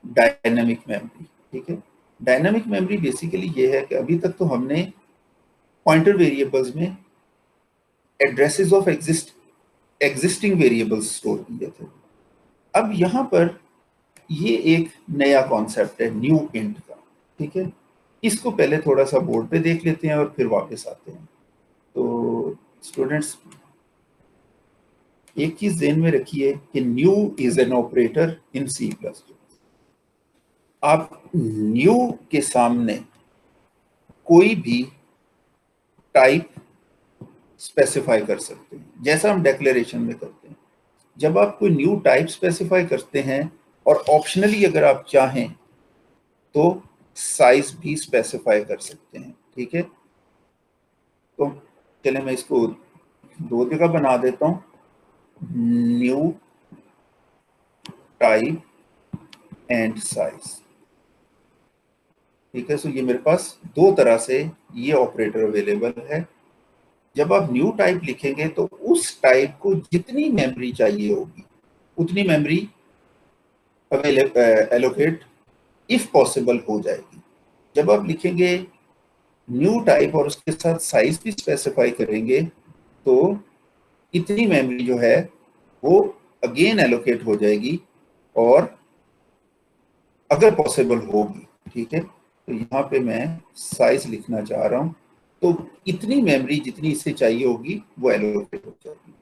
डायनामिक मेमोरी। ठीक है, डायनामिक मेमोरी बेसिकली ये है कि अभी तक तो हमने पॉइंटर वेरिएबल्स में addresses of existing variables store किए थे। अब यहाँ पर ये एक नया कॉन्सेप्ट है न्यू इंट का। ठीक है, इसको पहले थोड़ा सा बोर्ड पे देख लेते हैं और फिर वापस आते हैं। तो स्टूडेंट्स एक चीज ध्यान में रखिए कि new is an operator in C++। आप न्यू के सामने कोई भी टाइप स्पेसिफाई कर सकते हैं, जैसा हम डिक्लेरेशन में करते हैं। जब आप कोई न्यू टाइप स्पेसिफाई करते हैं और ऑप्शनली अगर आप चाहें तो साइज भी स्पेसिफाई कर सकते हैं। ठीक है, तो चले मैं इसको 2 जगह बना देता हूं, न्यू टाइप एंड साइज। ठीक है, सो ये मेरे पास 2 तरह से ये ऑपरेटर अवेलेबल है। जब आप न्यू टाइप लिखेंगे तो उस टाइप को जितनी मेमोरी चाहिए होगी उतनी मेमोरी एलोकेट इफ पॉसिबल हो जाएगी। जब आप लिखेंगे न्यू टाइप और उसके साथ साइज भी स्पेसिफाई करेंगे तो इतनी मेमोरी जो है वो अगेन एलोकेट हो जाएगी और अगर पॉसिबल होगी। ठीक है, तो यहाँ पे मैं साइज लिखना चाह रहा हूँ, तो इतनी मेमोरी जितनी इसे चाहिए होगी वो एलोकेट हो जाएगी।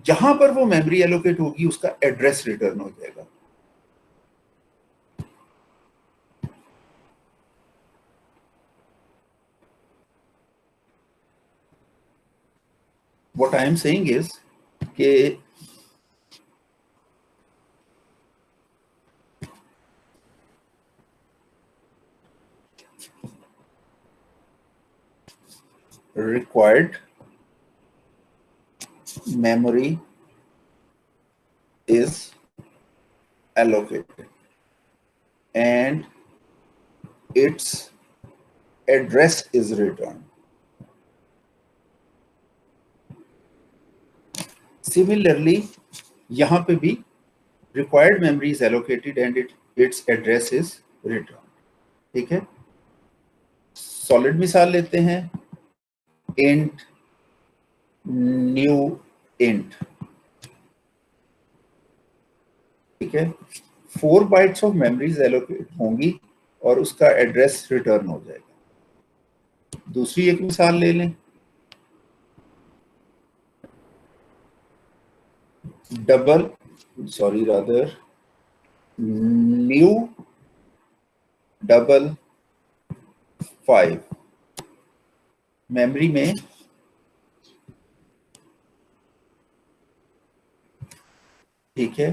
जहां पर वो मेमोरी एलोकेट होगी उसका एड्रेस रिटर्न हो जाएगा। What I am saying is कि required memory is allocated and its address is returned. Similarly, यहाँ पे भी required memory is allocated and its address is returned. ठीक है, सॉलिड मिसाल लेते हैं, int new int, ठीक है, 4 बाइट्स ऑफ मेमोरीज एलोकेट होंगी और उसका एड्रेस रिटर्न हो जाएगा। दूसरी एक मिसाल ले लें, न्यू डबल 5 मेमोरी में ठीक है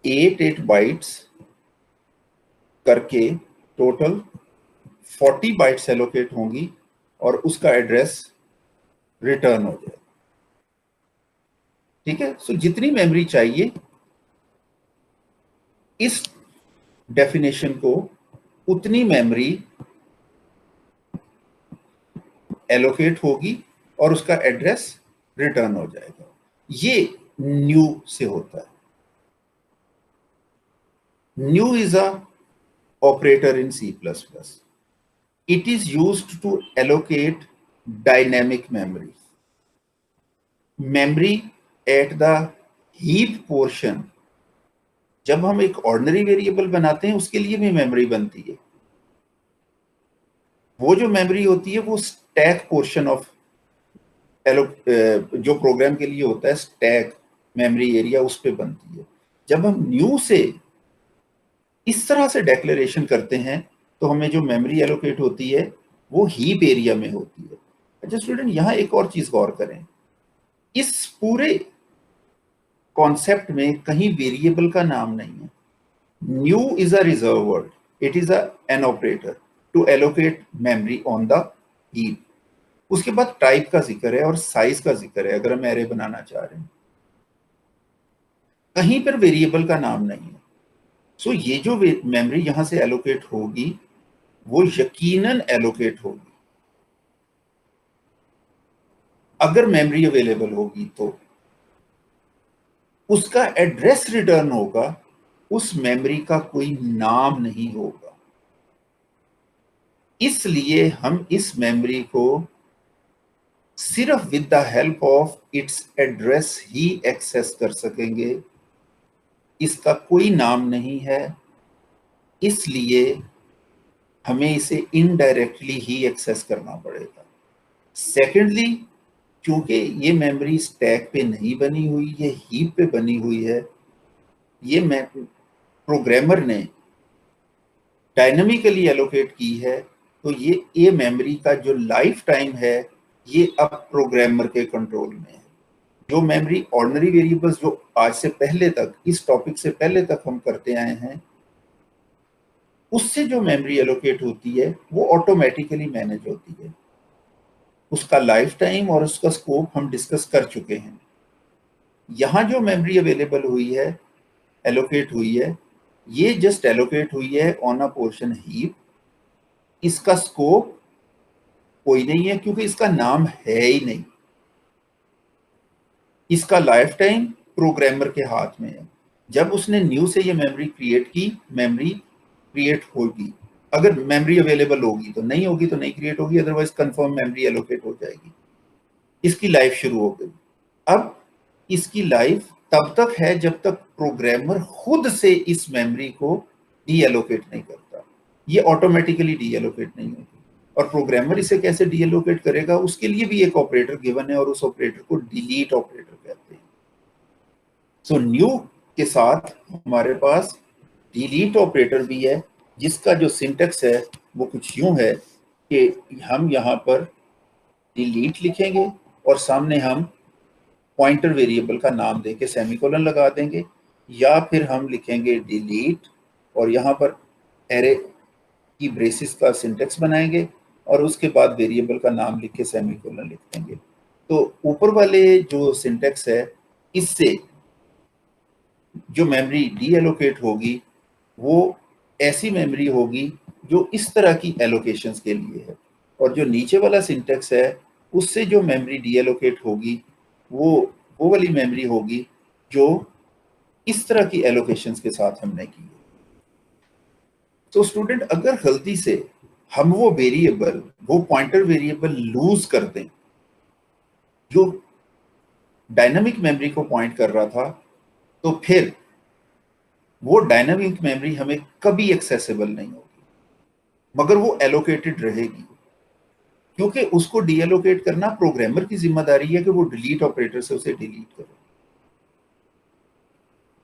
8 बाइट्स करके टोटल 40 बाइट्स एलोकेट होंगी और उसका एड्रेस रिटर्न हो जाएगा। ठीक है, सो जितनी मेमोरी चाहिए इस डेफिनेशन को उतनी मेमोरी एलोकेट होगी और उसका एड्रेस रिटर्न हो जाएगा। ये न्यू से होता है। New is a operator in C++. It is used to allocate dynamic memory. Memory at the heap portion. जब हम एक ordinary variable बनाते हैं उसके लिए भी memory बनती है। वो जो memory होती है वो stack portion of जो प्रोग्राम के लिए होता है stack memory area उस पे बनती है। जब हम new से इस तरह से डेक्लेरेशन करते हैं तो हमें जो मेमोरी एलोकेट होती है वो हीप एरिया में होती है। अच्छा स्टूडेंट, यहां एक और चीज गौर करें, इस पूरे कॉन्सेप्ट में कहीं वेरिएबल का नाम नहीं है। New is a reserve word, it is an operator to allocate memory on the heap. उसके बाद टाइप का जिक्र है और साइज का जिक्र है अगर हम एरे बनाना चाह रहे हैं। कहीं पर वेरिएबल का नाम नहीं है। सो ये जो मेमोरी यहां से एलोकेट होगी वो यकीनन एलोकेट होगी। अगर मेमोरी अवेलेबल होगी तो उसका एड्रेस रिटर्न होगा, उस मेमोरी का कोई नाम नहीं होगा। इसलिए हम इस मेमोरी को सिर्फ with the help of its address ही एक्सेस कर सकेंगे। इसका कोई नाम नहीं है, इसलिए हमें इसे इनडायरेक्टली ही एक्सेस करना पड़ेगा। सेकेंडली, क्योंकि ये मेमोरी स्टैक पे नहीं बनी हुई, ये हीप पे बनी हुई है, ये प्रोग्रामर ने डायनामिकली एलोकेट की है, तो ये मेमोरी का जो लाइफ टाइम है ये अब प्रोग्रामर के कंट्रोल में है। जो मेमोरी ऑर्डिनरी वेरिएबल्स जो आज से पहले तक, इस टॉपिक से पहले तक हम करते आए हैं, उससे जो मेमोरी एलोकेट होती है वो ऑटोमेटिकली मैनेज होती है। उसका लाइफ टाइम और उसका स्कोप हम डिस्कस कर चुके हैं। यहाँ जो मेमोरी अवेलेबल हुई है, एलोकेट हुई है, ये जस्ट एलोकेट हुई है ऑन अ पोर्शन हीप। इसका स्कोप कोई नहीं है क्योंकि इसका नाम है ही नहीं। इसका लाइफ टाइम प्रोग्रामर के हाथ में है। जब उसने न्यू से ये मेमोरी क्रिएट की, मेमोरी क्रिएट होगी। अगर मेमोरी अवेलेबल होगी तो नहीं होगी तो नहीं क्रिएट होगी, अदरवाइज कंफर्म मेमोरी एलोकेट हो जाएगी। इसकी लाइफ शुरू हो गई। अब इसकी लाइफ तब तक है जब तक प्रोग्रामर खुद से इस मेमोरी को डी एलोकेट नहीं करता। ये ऑटोमेटिकली डी एलोकेट नहीं होगी। और प्रोग्रामर इसे कैसे डी एलोकेट करेगा, उसके लिए भी एक ऑपरेटर गिवन है और उस ऑपरेटर को डिलीट ऑपरेटर कहते हैं। सो न्यू के साथ हमारे पास डिलीट ऑपरेटर भी है, जिसका जो सिंटेक्स है वो कुछ यूं है कि हम यहाँ पर डिलीट लिखेंगे और सामने हम पॉइंटर वेरिएबल का नाम देके सेमीकोलन लगा देंगे, या फिर हम लिखेंगे डिलीट और यहाँ पर एरे की ब्रेसिस का सिंटेक्स बनाएंगे और उसके बाद वेरिएबल का नाम लिख के सेमीकोलन लिख देंगे। तो ऊपर वाले जो सिंटेक्स है, इससे जो मेमोरी डी एलोकेट होगी वो ऐसी मेमोरी होगी जो इस तरह की एलोकेशंस के लिए है, और जो नीचे वाला सिंटेक्स है उससे जो मेमोरी डी एलोकेट होगी वो वाली मेमोरी होगी जो इस तरह की एलोकेशंस के साथ हमने की है। तो स्टूडेंट, अगर गलती से हम वो वेरिएबल, वो पॉइंटर वेरिएबल लूज कर दें जो डायनामिक मेमोरी को पॉइंट कर रहा था, तो फिर वो डायनामिक मेमोरी हमें कभी एक्सेसिबल नहीं होगी, मगर वो एलोकेटेड रहेगी, क्योंकि उसको डी एलोकेट करना प्रोग्रामर की जिम्मेदारी है कि वो डिलीट ऑपरेटर से उसे डिलीट करे।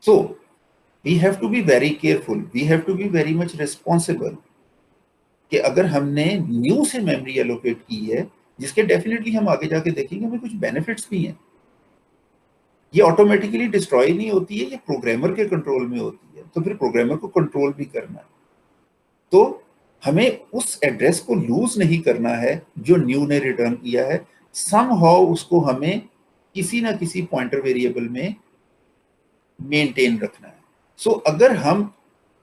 So we have to be very careful, we have to be very much responsible कि अगर हमने न्यू से मेमोरी एलोकेट की है, जिसके डेफिनेटली हम आगे जाके देखेंगे हमें कुछ बेनिफिट्स भी हैं, ये ऑटोमेटिकली डिस्ट्रॉय नहीं होती है, ये प्रोग्रामर के कंट्रोल में होती है, तो फिर प्रोग्रामर को कंट्रोल भी करना है। तो हमें उस एड्रेस को लूज नहीं करना है जो न्यू ने रिटर्न किया है, समहाउ उसको हमें किसी ना किसी पॉइंटर वेरिएबल में मेंटेन रखना है। सो अगर हम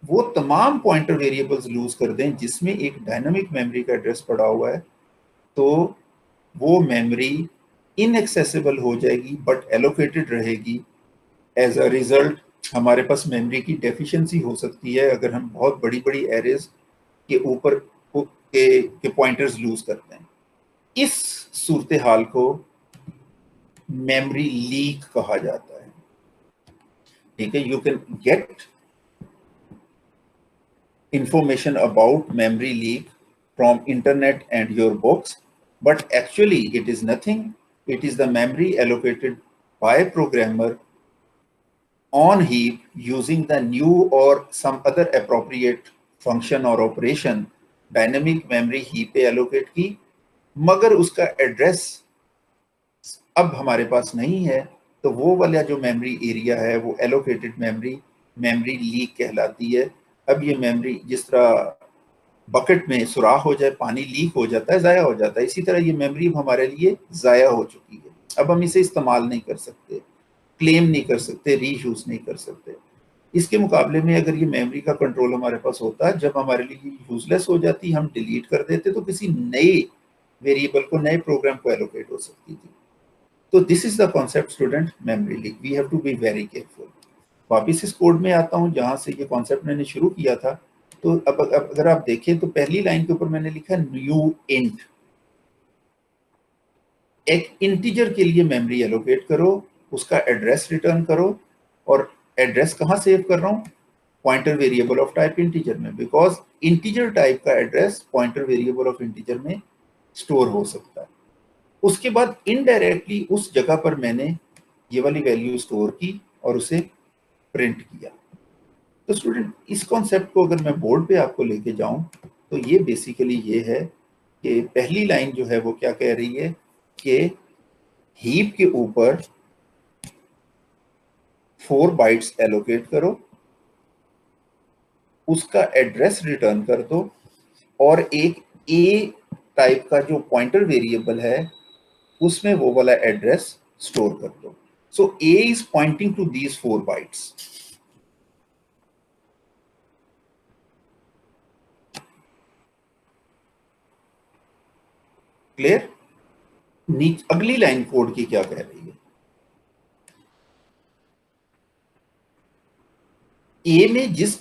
वो तमाम पॉइंटर वेरिएबल्स लूज कर दें जिसमें एक डायनामिक मेमोरी का एड्रेस पड़ा हुआ है, तो वो मेमोरी इनएक्सेसिबल हो जाएगी बट एलोकेटेड रहेगी। एज अ रिजल्ट हमारे पास मेमोरी की डेफिशिएंसी हो सकती है अगर हम बहुत बड़ी बड़ी एरेज के ऊपर के पॉइंटर्स लूज करते हैं। इस सूरत हाल को मेमोरी लीक कहा जाता है। ठीक है, you can get information about memory leak from internet and your books, but actually it is nothing. It is the memory allocated by programmer on heap using the new or some other appropriate function or operation dynamic memory heap पे allocate की, मगर उसका address अब हमारे पास नहीं है, तो वो वाला जो मेमोरी एरिया है वो एलोकेटेड मेमोरी लीक कहलाती है। अब ये मेमोरी जिस तरह बकेट में सुराख हो जाए, पानी लीक हो जाता है, ज़ाया हो जाता है, इसी तरह ये मेमोरी हमारे लिए ज़ाया हो चुकी है। अब हम इसे इस्तेमाल नहीं कर सकते, क्लेम नहीं कर सकते, रीयूज नहीं कर सकते। इसके मुकाबले में अगर ये मेमोरी का कंट्रोल हमारे पास होता, जब हमारे लिए यूजलेस हो जाती, हम डिलीट कर देते, तो किसी नए वेरिएबल को, नए प्रोग्राम को एलोकेट हो सकती थी। तो this is the concept student, memory leak. We have to be very careful. वापिस इस कोड में आता हूँ जहां से ये कॉन्सेप्ट मैंने शुरू किया था। तो अब अगर आप देखें तो पहली लाइन के ऊपर मैंने लिखा न्यू इंट। एक इंटीजर के लिए मेमोरी एलोकेट करो, उसका एड्रेस रिटर्न करो, और एड्रेस कहाँ सेव कर रहा हूँ? Pointer variable of type integer में, बिकॉज इंटीजर टाइप का address pointer variable of integer में स्टोर हो सकता है। उसके बाद इनडायरेक्टली उस जगह पर मैंने ये वाली वैल्यू स्टोर की और उसे प्रिंट किया। तो स्टूडेंट, इस कॉन्सेप्ट को अगर मैं बोर्ड पे आपको लेके जाऊं तो ये बेसिकली ये है कि पहली लाइन जो है वो क्या कह रही है कि हीप के ऊपर 4 बाइट्स एलोकेट करो, उसका एड्रेस रिटर्न कर दो, और एक ए टाइप का जो पॉइंटर वेरिएबल है उसमें वो वाला एड्रेस स्टोर कर दो। So a is pointing to these 4 bytes. Clear? अगली लाइन कोड की क्या कह रही है? ए में जिस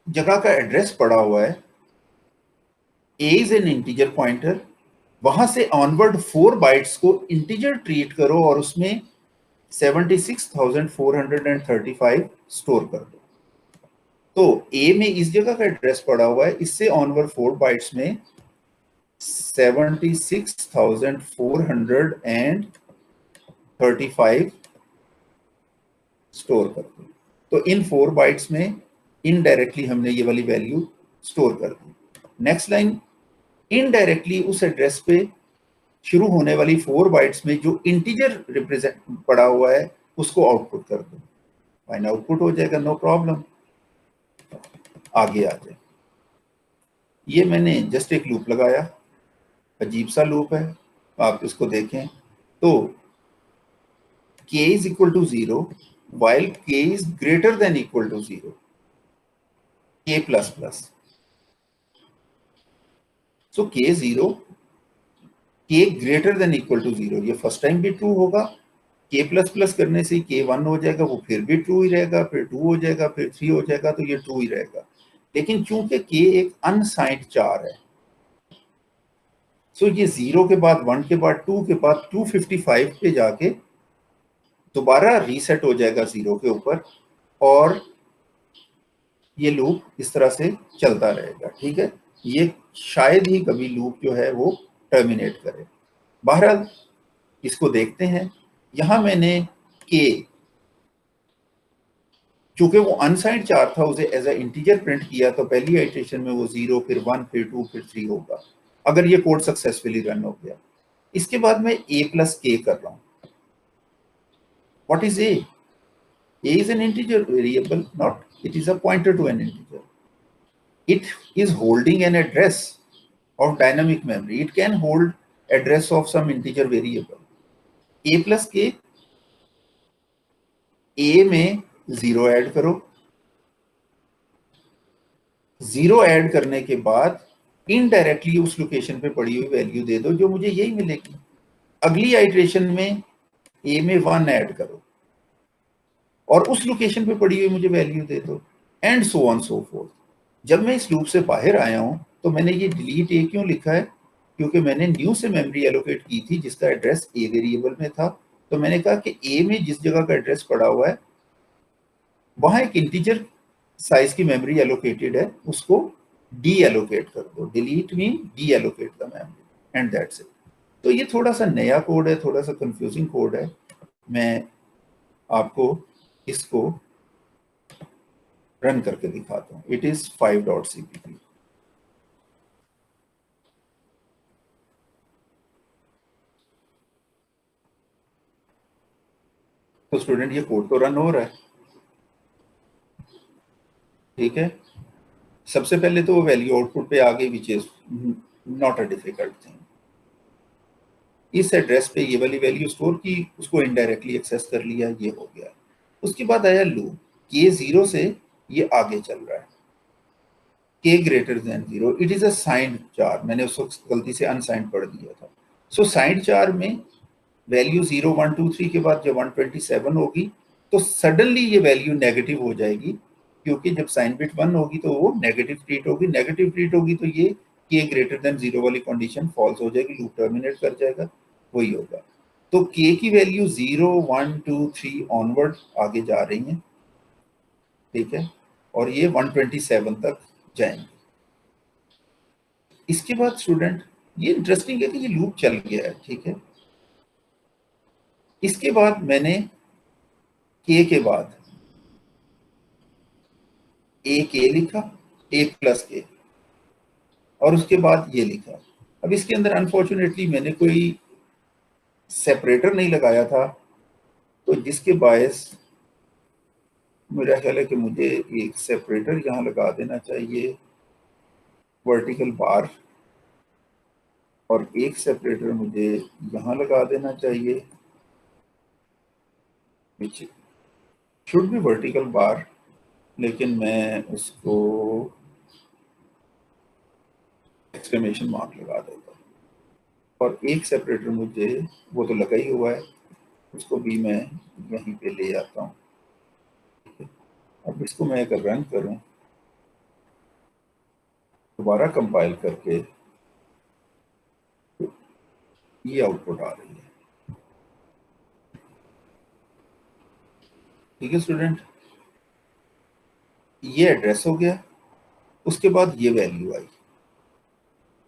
जगह का एड्रेस पड़ा हुआ है, ए इज एन इंटीजर पॉइंटर, वहां से ऑनवर्ड 4 बाइट्स को इंटीजर ट्रीट करो और उसमें 76,435 स्टोर कर दो। तो ए में इस जगह का एड्रेस पड़ा हुआ है, इससे ऑनवर्ड 4 बाइट्स में 76,435 स्टोर कर दो। तो इन 4 बाइट्स में इनडायरेक्टली हमने ये वाली वैल्यू स्टोर कर दी। नेक्स्ट लाइन, इनडायरेक्टली उस एड्रेस पे शुरू होने वाली 4 बाइट्स में जो इंटीजर रिप्रेजेंट पड़ा हुआ है उसको आउटपुट कर दो। फाइन आउटपुट हो जाएगा, नो प्रॉब्लम। आगे आ जाए। ये मैंने जस्ट एक लूप लगाया, अजीब सा लूप है, आप इसको देखें तो k is equal to 0 while k is greater than equal to 0, k plus plus. So k 0, k greater than equal to 0, ये फर्स्ट टाइम भी ट्रू होगा. k प्लस प्लस करने से k 1 हो जाएगा, वो फिर भी ट्रू ही रहेगा, फिर 2 हो जाएगा, फिर 3 हो जाएगा, तो ये ट्रू ही रहेगा. लेकिन चूंकि k एक अनसाइंड चार है, सो ये 0 के बाद 1 के बाद 2 के बाद 255 पे जाके दोबारा रीसेट हो जाएगा 0 के ऊपर, और ये लूप इस तरह से चलता रहेगा. ठीक है, ये शायद ही कभी लूप जो है वो टर्मिनेट करे. बहरहाल इसको देखते हैं. यहां मैंने k, चूंकि वो अनसाइंड चार था, उसे एज अ इंटीजर प्रिंट किया, तो पहली आइटरेशन में वो 0, फिर 1, फिर 2, फिर 3 होगा अगर ये कोड सक्सेसफुली रन हो गया. इसके बाद मैं a प्लस k कर रहा हूं. What is a? A is an integer variable, it is a pointer to an integer. It is holding an address of dynamic memory. It can hold address of some integer variable. A plus k, a में 0 add करो. 0 add करने के बाद indirectly उस location पे पड़ी हुई value दे दो जो मुझे यही मिलेगी. अगली आइटरेशन में a में 1 ऐड करो और उस लोकेशन पे पड़ी हुई मुझे वैल्यू दे दो, and so on so fourth. जब मैं इस लूप से बाहर आया हूं तो मैंने ये डिलीट a क्यों लिखा है? क्योंकि मैंने न्यू से मेमोरी एलोकेट की थी जिसका एड्रेस a वेरिएबल में था. तो मैंने कहा कि a में जिस जगह का एड्रेस पड़ा हुआ है वहां एक इंटीजर साइज की मेमोरी एलोकेटेड है, उसको डी एलोकेट कर दो. Delete mean D allocate the memory, and that's it. तो ये थोड़ा सा नया कोड है, थोड़ा सा कंफ्यूजिंग कोड है. मैं आपको इसको रन करके दिखाता हूं. It is 5.cpp. तो स्टूडेंट ये कोड तो रन हो रहा है. ठीक है, सबसे पहले तो वो वैल्यू आउटपुट पे आ गई, which is not a difficult thing. इस एड्रेस पे ये वाली वैल्यू स्टोर की, उसको इनडायरेक्टली एक्सेस कर लिया, ये हो गया. उसके बाद आया लूप. k 0 से ये आगे चल रहा है. k greater than 0, it is a signed चार. मैंने उसको गलती से अनसाइंड पढ़ दिया था. सो साइंड चार में वैल्यू 0, 1, 2, 3 के बाद जब 127 होगी तो सडनली ये वैल्यू नेगेटिव हो जाएगी, क्योंकि जब साइन बिट 1 होगी तो वो नेगेटिव ट्रीट होगी. नेगेटिव ट्रीट होगी तो ये k ग्रेटर देन 0 वाली कंडीशन फॉल्स हो जाएगी, लूप टर्मिनेट कर जाएगा. वही होगा. तो k की वैल्यू 0, 1, 2, 3 ऑनवर्ड आगे जा रही हैं. ठीक है, और ये 127 तक जाएंगे. इसके बाद स्टूडेंट ये इंटरेस्टिंग है कि ये लूप चल गया है. ठीक है, इसके बाद मैंने k के बाद a लिखा, a प्लस k, और उसके बाद ये लिखा. अब इसके अंदर अनफॉर्चुनेटली मैंने कोई सेपरेटर नहीं लगाया था, तो जिसके बायस मेरा ख्याल है कि मुझे एक सेपरेटर यहाँ लगा देना चाहिए, वर्टिकल बार, और एक सेपरेटर मुझे यहाँ लगा देना चाहिए, which should be vertical bar, लेकिन मैं उसको एक्सक्लेमेशन मार्क लगा देता हूँ. और एक सेपरेटर मुझे, वो तो लगा ही हुआ है, उसको भी मैं यहीं पे ले आता हूँ. अब इसको मैं अगर रन करूँ, दोबारा कंपाइल करके, तो ये आउटपुट आ रही है. ठीक है स्टूडेंट, ये एड्रेस हो गया. उसके बाद ये वैल्यू आई,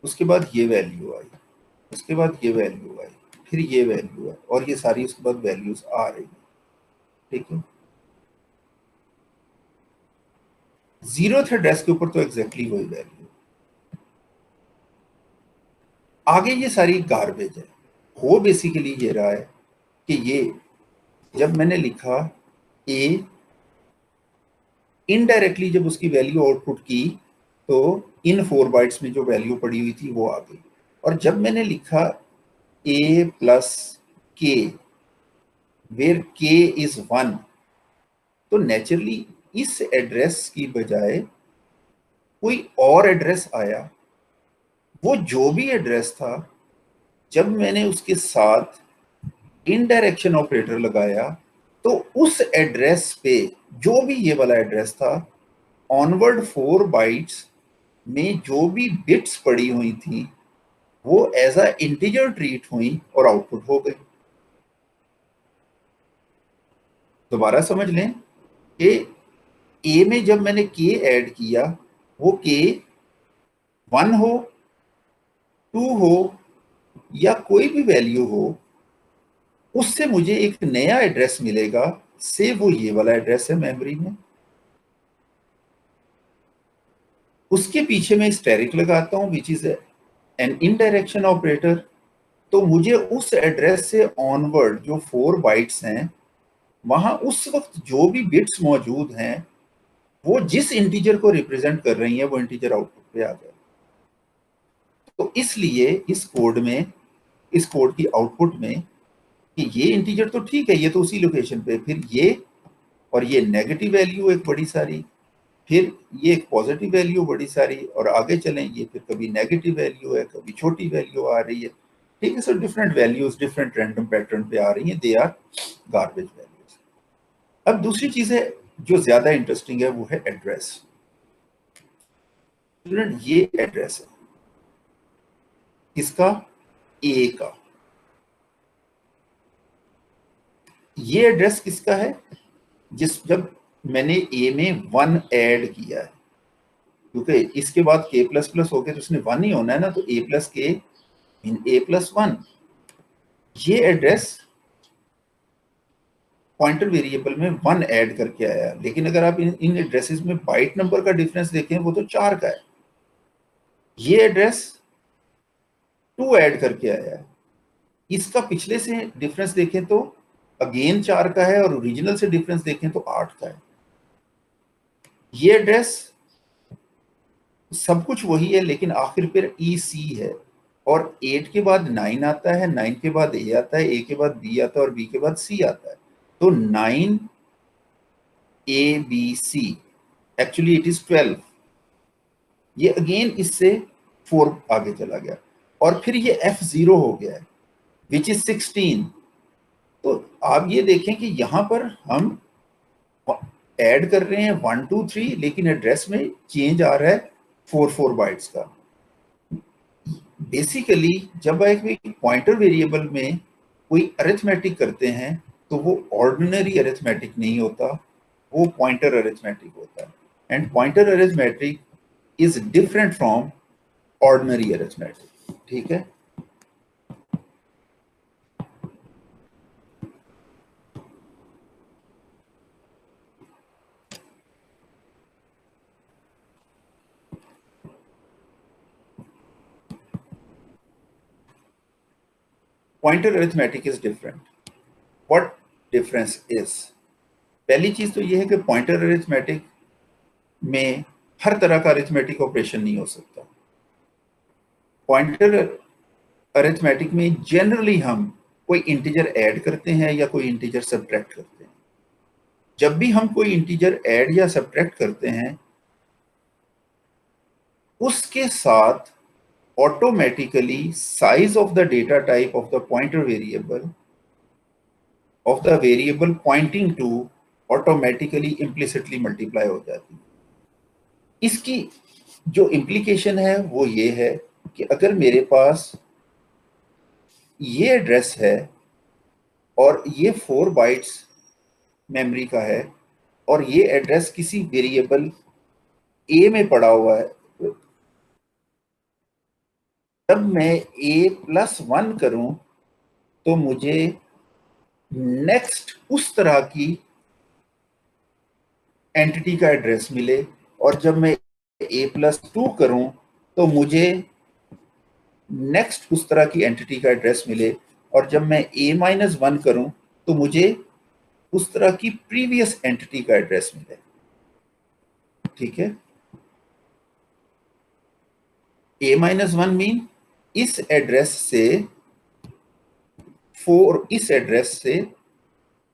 उसके बाद ये वैल्यू आई, उसके बाद ये वैल्यू आई, फिर ये वैल्यू आई, और ये सारी उसके बाद वैल्यूज आ रही है. ठीक है, 0th एड्रेस के ऊपर तो एग्जैक्टली वही वैल्यू. आगे ये सारी गार्बेज है. हो बेसिकली ये रहा है कि ये जब मैंने लिखा a, इनडायरेक्टली जब उसकी वैल्यू आउटपुट की तो इन 4 बाइट्स में जो वैल्यू पड़ी हुई थी वो आ गई. और जब मैंने लिखा a plus k where k is 1, तो नेचुरली इस एड्रेस की बजाय कोई और एड्रेस आया। वो जो भी एड्रेस था, जब मैंने उसके साथ इनडायरेक्शन ऑपरेटर लगाया तो उस एड्रेस पे जो भी ये वाला एड्रेस था, ऑनवर्ड 4 बाइट्स में जो भी बिट्स पड़ी हुई थी वो एज अ इंटीजर ट्रीट हुई और आउटपुट हो गई। दोबारा समझ लें कि ए में जब मैंने के ऐड किया, वो के 1 हो, 2 हो या कोई भी वैल्यू हो, उससे मुझे एक नया एड्रेस मिलेगा, से वो ये वाला एड्रेस है मेमोरी में। उसके पीछे मैं स्टेरिक लगाता हूं which is an indirection operator. तो मुझे उस एड्रेस से ऑनवर्ड जो 4 बाइट्स हैं, वहां उस वक्त जो भी बिट्स मौजूद हैं वो जिस इंटीजर को रिप्रेजेंट कर रही है वो इंटीजर आउटपुट पे आ जाए। तो इसलिए इस कोड में, इस कोड की आउटपुट में, कि ये इंटीजर तो ठीक है, ये तो उसी लोकेशन पे, फिर ये और ये नेगेटिव वैल्यू एक बड़ी सारी, फिर ये एक पॉजिटिव वैल्यू बड़ी सारी, और आगे चलें ये फिर कभी नेगेटिव वैल्यू है, कभी छोटी वैल्यू आ रही है। ठीक है sir, different values different random pattern पे आ रही हैं, दे आर गार्बेज वैल्यूज। अब दूसरी चीज है जो ज्यादा इंटरेस्टिंग है, वो है एड्रेस। स्टूडेंट, ये एड्रेस है किसका? ए का। ये एड्रेस किसका है? जब मैंने ए में 1 ऐड किया है, क्योंकि इसके बाद k प्लस प्लस हो गया तो उसने 1 ही होना है ना, तो a प्लस के इन a प्लस 1। ये एड्रेस पॉइंटर वेरिएबल में 1 ऐड करके आया, लेकिन अगर आप इन एड्रेसेस में बाइट नंबर का डिफरेंस देखें वो तो 4 का है। ये एड्रेस 2 ऐड करके आया है। इसका पिछले से डिफरेंस देखें तो अगेन 4 का है, और ओरिजिनल से डिफरेंस देखें तो 8 का है। ये एड्रेस सब कुछ वही है, लेकिन आखिर पर EC है, और 8 के बाद 9 आता है, 9 के बाद A आता है, A के बाद B आता है, और B के बाद C आता है। तो 9 ABC, एक्चुअली इट इज 12। ये अगेन इससे 4 आगे चला गया, और फिर ये F0 हो गया है विच इज 16। तो आप ये देखें कि यहां पर हम ऐड कर रहे हैं 1 2 3, लेकिन एड्रेस में चेंज आ रहा है 4 बाइट्स का। बेसिकली जब एक पॉइंटर वेरिएबल में कोई अरिथमेटिक करते हैं तो वो ऑर्डिनरी अरिथमेटिक नहीं होता, वो पॉइंटर अरिथमेटिक होता है। And pointer arithmetic is different from ordinary arithmetic. ठीक है, pointer arithmetic is different. What difference is? पहली चीज तो यह है कि पॉइंटर अरिथमेटिक में हर तरह का अरिथमेटिक ऑपरेशन नहीं हो सकता। पॉइंटर अरिथमेटिक में जनरली हम कोई इंटीजर ऐड करते हैं या कोई इंटीजर सब्ट्रैक्ट करते हैं। जब भी हम कोई इंटीजर ऐड या सब्ट्रैक्ट करते हैं, उसके साथ automatically size of the data type of the pointer variable of the variable pointing to automatically implicitly multiply हो जाती है। इसकी जो implication है वो ये है कि अगर मेरे पास ये एड्रेस है और ये 4 बाइट्स मेमोरी का है, और ये एड्रेस किसी वेरिएबल ए में पड़ा हुआ है, जब मैं A+1 करूं तो मुझे नेक्स्ट उस तरह की एंटिटी का एड्रेस मिले, और जब मैं A+2 करूं तो मुझे नेक्स्ट उस तरह की एंटिटी का एड्रेस मिले, और जब मैं A-1 करूं तो मुझे उस तरह की प्रीवियस एंटिटी का एड्रेस मिले। ठीक है, A-1 मीन इस एड्रेस से इस एड्रेस से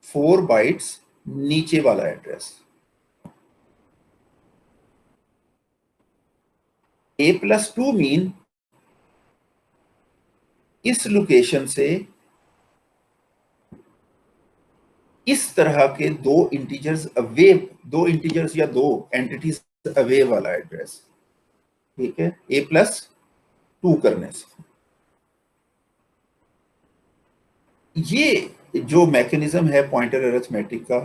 4 बाइट्स नीचे वाला एड्रेस। A+2 मीन इस लोकेशन से इस तरह के दो इंटीजर्स या दो एंटिटीज अवे वाला एड्रेस, ठीक है, A+2 करने से। ये जो मैकेनिज्म है पॉइंटर अरिथमेटिक का,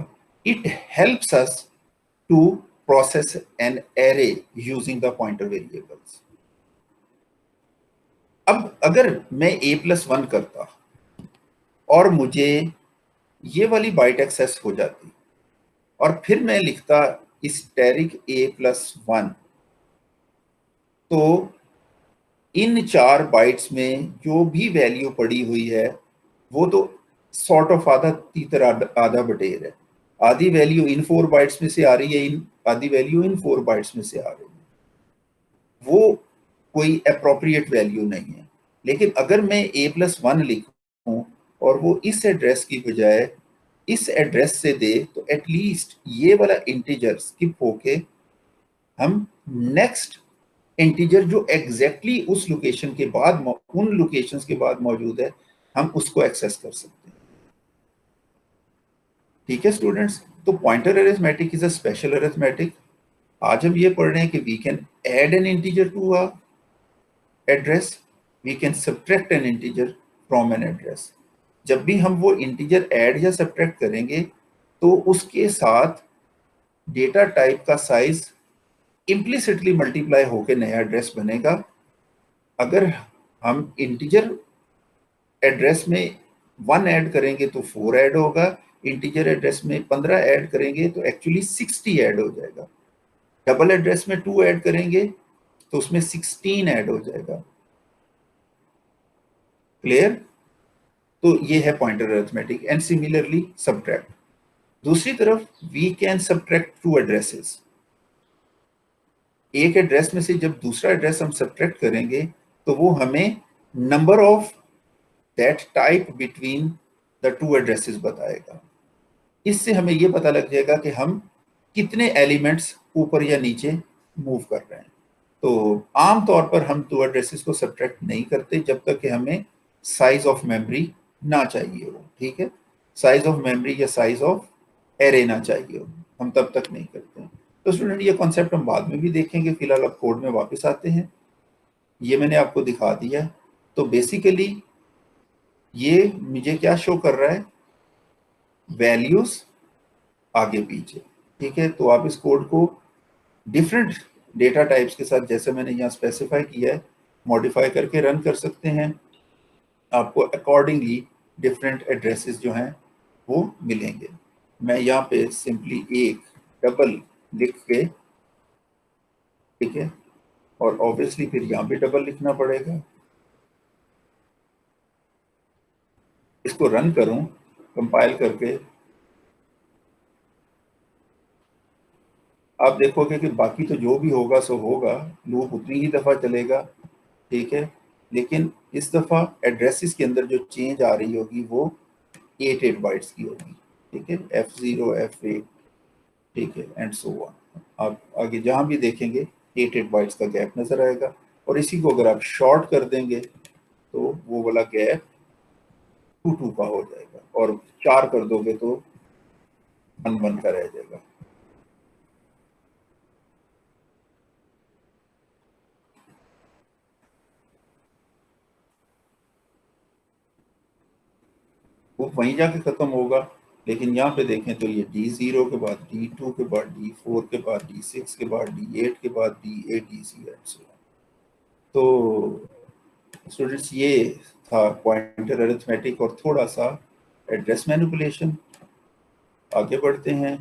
it helps us to process an array using the pointer variables. अब अगर मैं A+1 करता और मुझे ये वाली बाइट एक्सेस हो जाती और फिर मैं लिखता स्टैटिक A+1, तो इन 4 बाइट्स में जो भी वैल्यू पड़ी हुई है वो तो सॉर्ट ऑफ आधा तीतर आधा बटेर है। आधी वैल्यू इन 4 बाइट्स में से आ रही है, आधी वैल्यू इन 4 बाइट्स में से आ रही है। वो कोई अप्रोप्रिएट वैल्यू नहीं है। लेकिन अगर मैं A+1 लिखूं और वो इस एड्रेस की बजाय इस एड्रेस से दे, तो एटलीस्ट ये वाला इंटीजर स्किप होके हम नेक्स्ट इंटीजर जो एग्जैक्टली उस लोकेशन के बाद, उन लोकेशंस के बाद मौजूद है, हम उसको एक्सेस कर सकते हैं। ठीक है स्टूडेंट्स, तो pointer arithmetic is a special arithmetic. आज हम ये पढ़ रहे हैं कि we can add an integer to a address, we can subtract an integer from an address. जब भी हम वो इंटीजर ऐड या सब्ट्रैक्ट करेंगे तो उसके साथ डेटा टाइप का साइज इम्प्लिसिटली मल्टीप्लाई होकर नया एड्रेस बनेगा। अगर हम इंटीजर एड्रेस में 1 ऐड करेंगे तो 4 ऐड होगा, इंटीजर एड्रेस में 15 ऐड करेंगे तो एक्चुअली 60 ऐड हो जाएगा। डबल एड्रेस में 2 ऐड करेंगे तो उसमें 16 ऐड हो जाएगा। क्लियर? तो ये है pointer arithmetic. And similarly subtract. दूसरी तरफ वी कैन सब्ट्रैक्ट 2 एड्रेसेस। एक एड्रेस में से जब दूसरा एड्रेस हम सब्ट्रैक्ट करेंगे तो वो हमें number of that type between the 2 addresses बताएगा। इससे हमें ये पता लग जाएगा कि हम कितने एलिमेंट्स ऊपर या नीचे मूव कर रहे हैं। तो आमतौर पर हम 2 एड्रेसेस को सब्ट्रैक्ट नहीं करते जब तक कि हमें साइज ऑफ मेमोरी ना चाहिए हो। ठीक है, साइज ऑफ मेमोरी या साइज ऑफ एरे ना चाहिए हो, हम तब तक नहीं करते हैं। तो स्टूडेंट ये कॉन्सेप्ट हम बाद में भी देखेंगे, फिलहाल अब कोड में वापस आते हैं। ये मैंने आपको दिखा दिया है। तो बेसिकली ये मुझे क्या शो कर रहा है, वैल्यूज आगे पीछे। ठीक है, तो आप इस कोड को डिफरेंट डेटा टाइप्स के साथ, जैसे मैंने यहाँ स्पेसिफाई किया है, मॉडिफाई करके रन कर सकते हैं। आपको अकॉर्डिंगली डिफरेंट एड्रेसेस जो हैं वो मिलेंगे। मैं यहाँ पे सिंपली एक डबल लिख के, ठीक है, और ऑब्वियसली फिर यहाँ पे डबल लिखना पड़ेगा। इसको रन करूं कंपाइल करके, आप देखोगे कि बाकी तो जो भी होगा सो होगा, लूप उतनी ही दफ़ा चलेगा। ठीक है, लेकिन इस दफ़ा एड्रेसेस के अंदर जो चेंज आ रही होगी वो 8 बाइट्स की होगी। ठीक है, F0 F8, ठीक है, एंड सो ऑन। आप आगे जहाँ भी देखेंगे 8 बाइट्स का गैप नज़र आएगा। और इसी को अगर आप शॉर्ट कर देंगे तो वो वाला गैप 2 का हो जाएगा, और 4 कर दोगे तो 1 का रह जाएगा। वो वहीं जाके खत्म होगा। लेकिन यहाँ पे देखें तो ये D0 के बाद D2 के बाद D4 के बाद D6 के बाद D8 के बाद D8 DC and so on. तो स्टूडेंट्स ये था पॉइंटर अरिथमेटिक और थोड़ा सा एड्रेस मैनिपुलेशन। आगे बढ़ते हैं।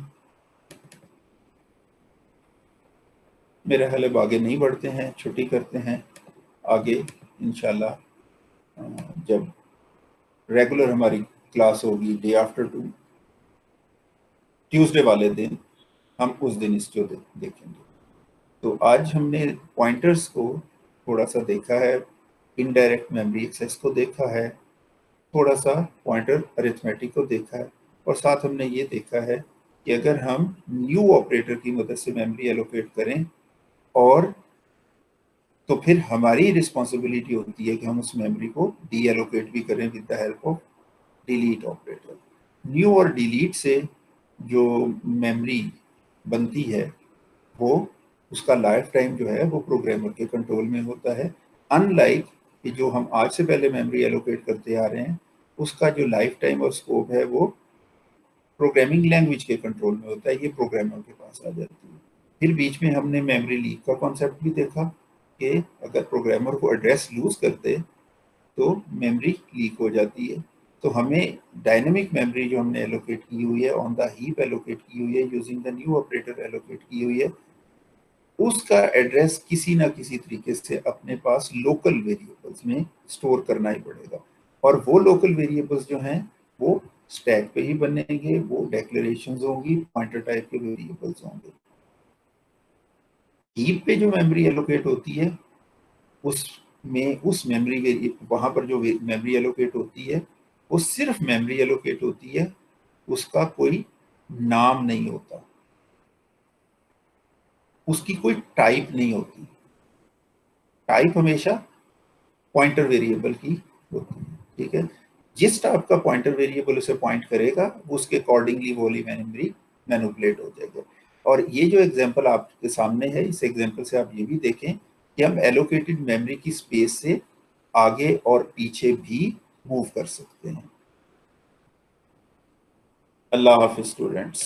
मेरे ख्याल अब आगे नहीं बढ़ते हैं, छुट्टी करते हैं। आगे इंशाल्लाह जब रेगुलर हमारी क्लास होगी डे आफ्टर ट्यूसडे वाले दिन, हम उस दिन इसको देखेंगे। तो आज हमने पॉइंटर्स को थोड़ा सा देखा है, इनडायरेक्ट मेमोरी एक्सेस को देखा है, थोड़ा सा पॉइंटर अरिथमेटिक को देखा है, और साथ हमने ये देखा है कि अगर हम न्यू ऑपरेटर की मदद से मेमोरी एलोकेट करें, और तो फिर हमारी रिस्पॉन्सिबिलिटी होती है कि हम उस मेमोरी को डी एलोकेट भी करें with the help of delete operator. New और डिलीट से जो मेमोरी बनती है वो उसका लाइफ टाइम जो है वो प्रोग्रामर के कंट्रोल में होता है, अनलाइक कि जो हम आज से पहले मेमोरी एलोकेट करते आ रहे हैं उसका जो लाइफ टाइम और स्कोप है वो प्रोग्रामिंग लैंग्वेज के कंट्रोल में होता है, ये प्रोग्रामर के पास आ जाती है। फिर बीच में हमने मेमोरी लीक का कॉन्सेप्ट भी देखा कि अगर प्रोग्रामर को एड्रेस लूज करते तो मेमोरी लीक हो जाती है। तो हमें डायनेमिक मेमोरी जो हमने एलोकेट की हुई है, ऑन द हीप एलोकेट की हुई है, using the new operator allocate की हुई है, उसका एड्रेस किसी ना किसी तरीके से अपने पास लोकल वेरिएबल्स में स्टोर करना ही पड़ेगा। और वो लोकल वेरिएबल्स जो हैं वो स्टैक पे ही बनेंगे, वो डिक्लेरेशंस होंगी, पॉइंटर टाइप के वेरिएबल्स होंगे। हीप पे जो मेमोरी एलोकेट होती है उसमें उस मेमोरी वहां पर जो मेमोरी एलोकेट होती है वो सिर्फ मेमोरी एलोकेट होती है, उसका कोई नाम नहीं होता, उसकी कोई टाइप नहीं होती। टाइप हमेशा पॉइंटर वेरिएबल की होती है, ठीक है। जिस टाइप का पॉइंटर वेरिएबल उसे पॉइंट करेगा उसके अकॉर्डिंगली वो वाली मेमोरी मैनिपुलेट हो जाएगा। और ये जो एग्जांपल आपके सामने है, इस एग्जांपल से आप ये भी देखें कि हम एलोकेटेड मेमोरी की स्पेस से आगे और पीछे भी मूव कर सकते हैं। अल्लाह हाफिज स्टूडेंट्स।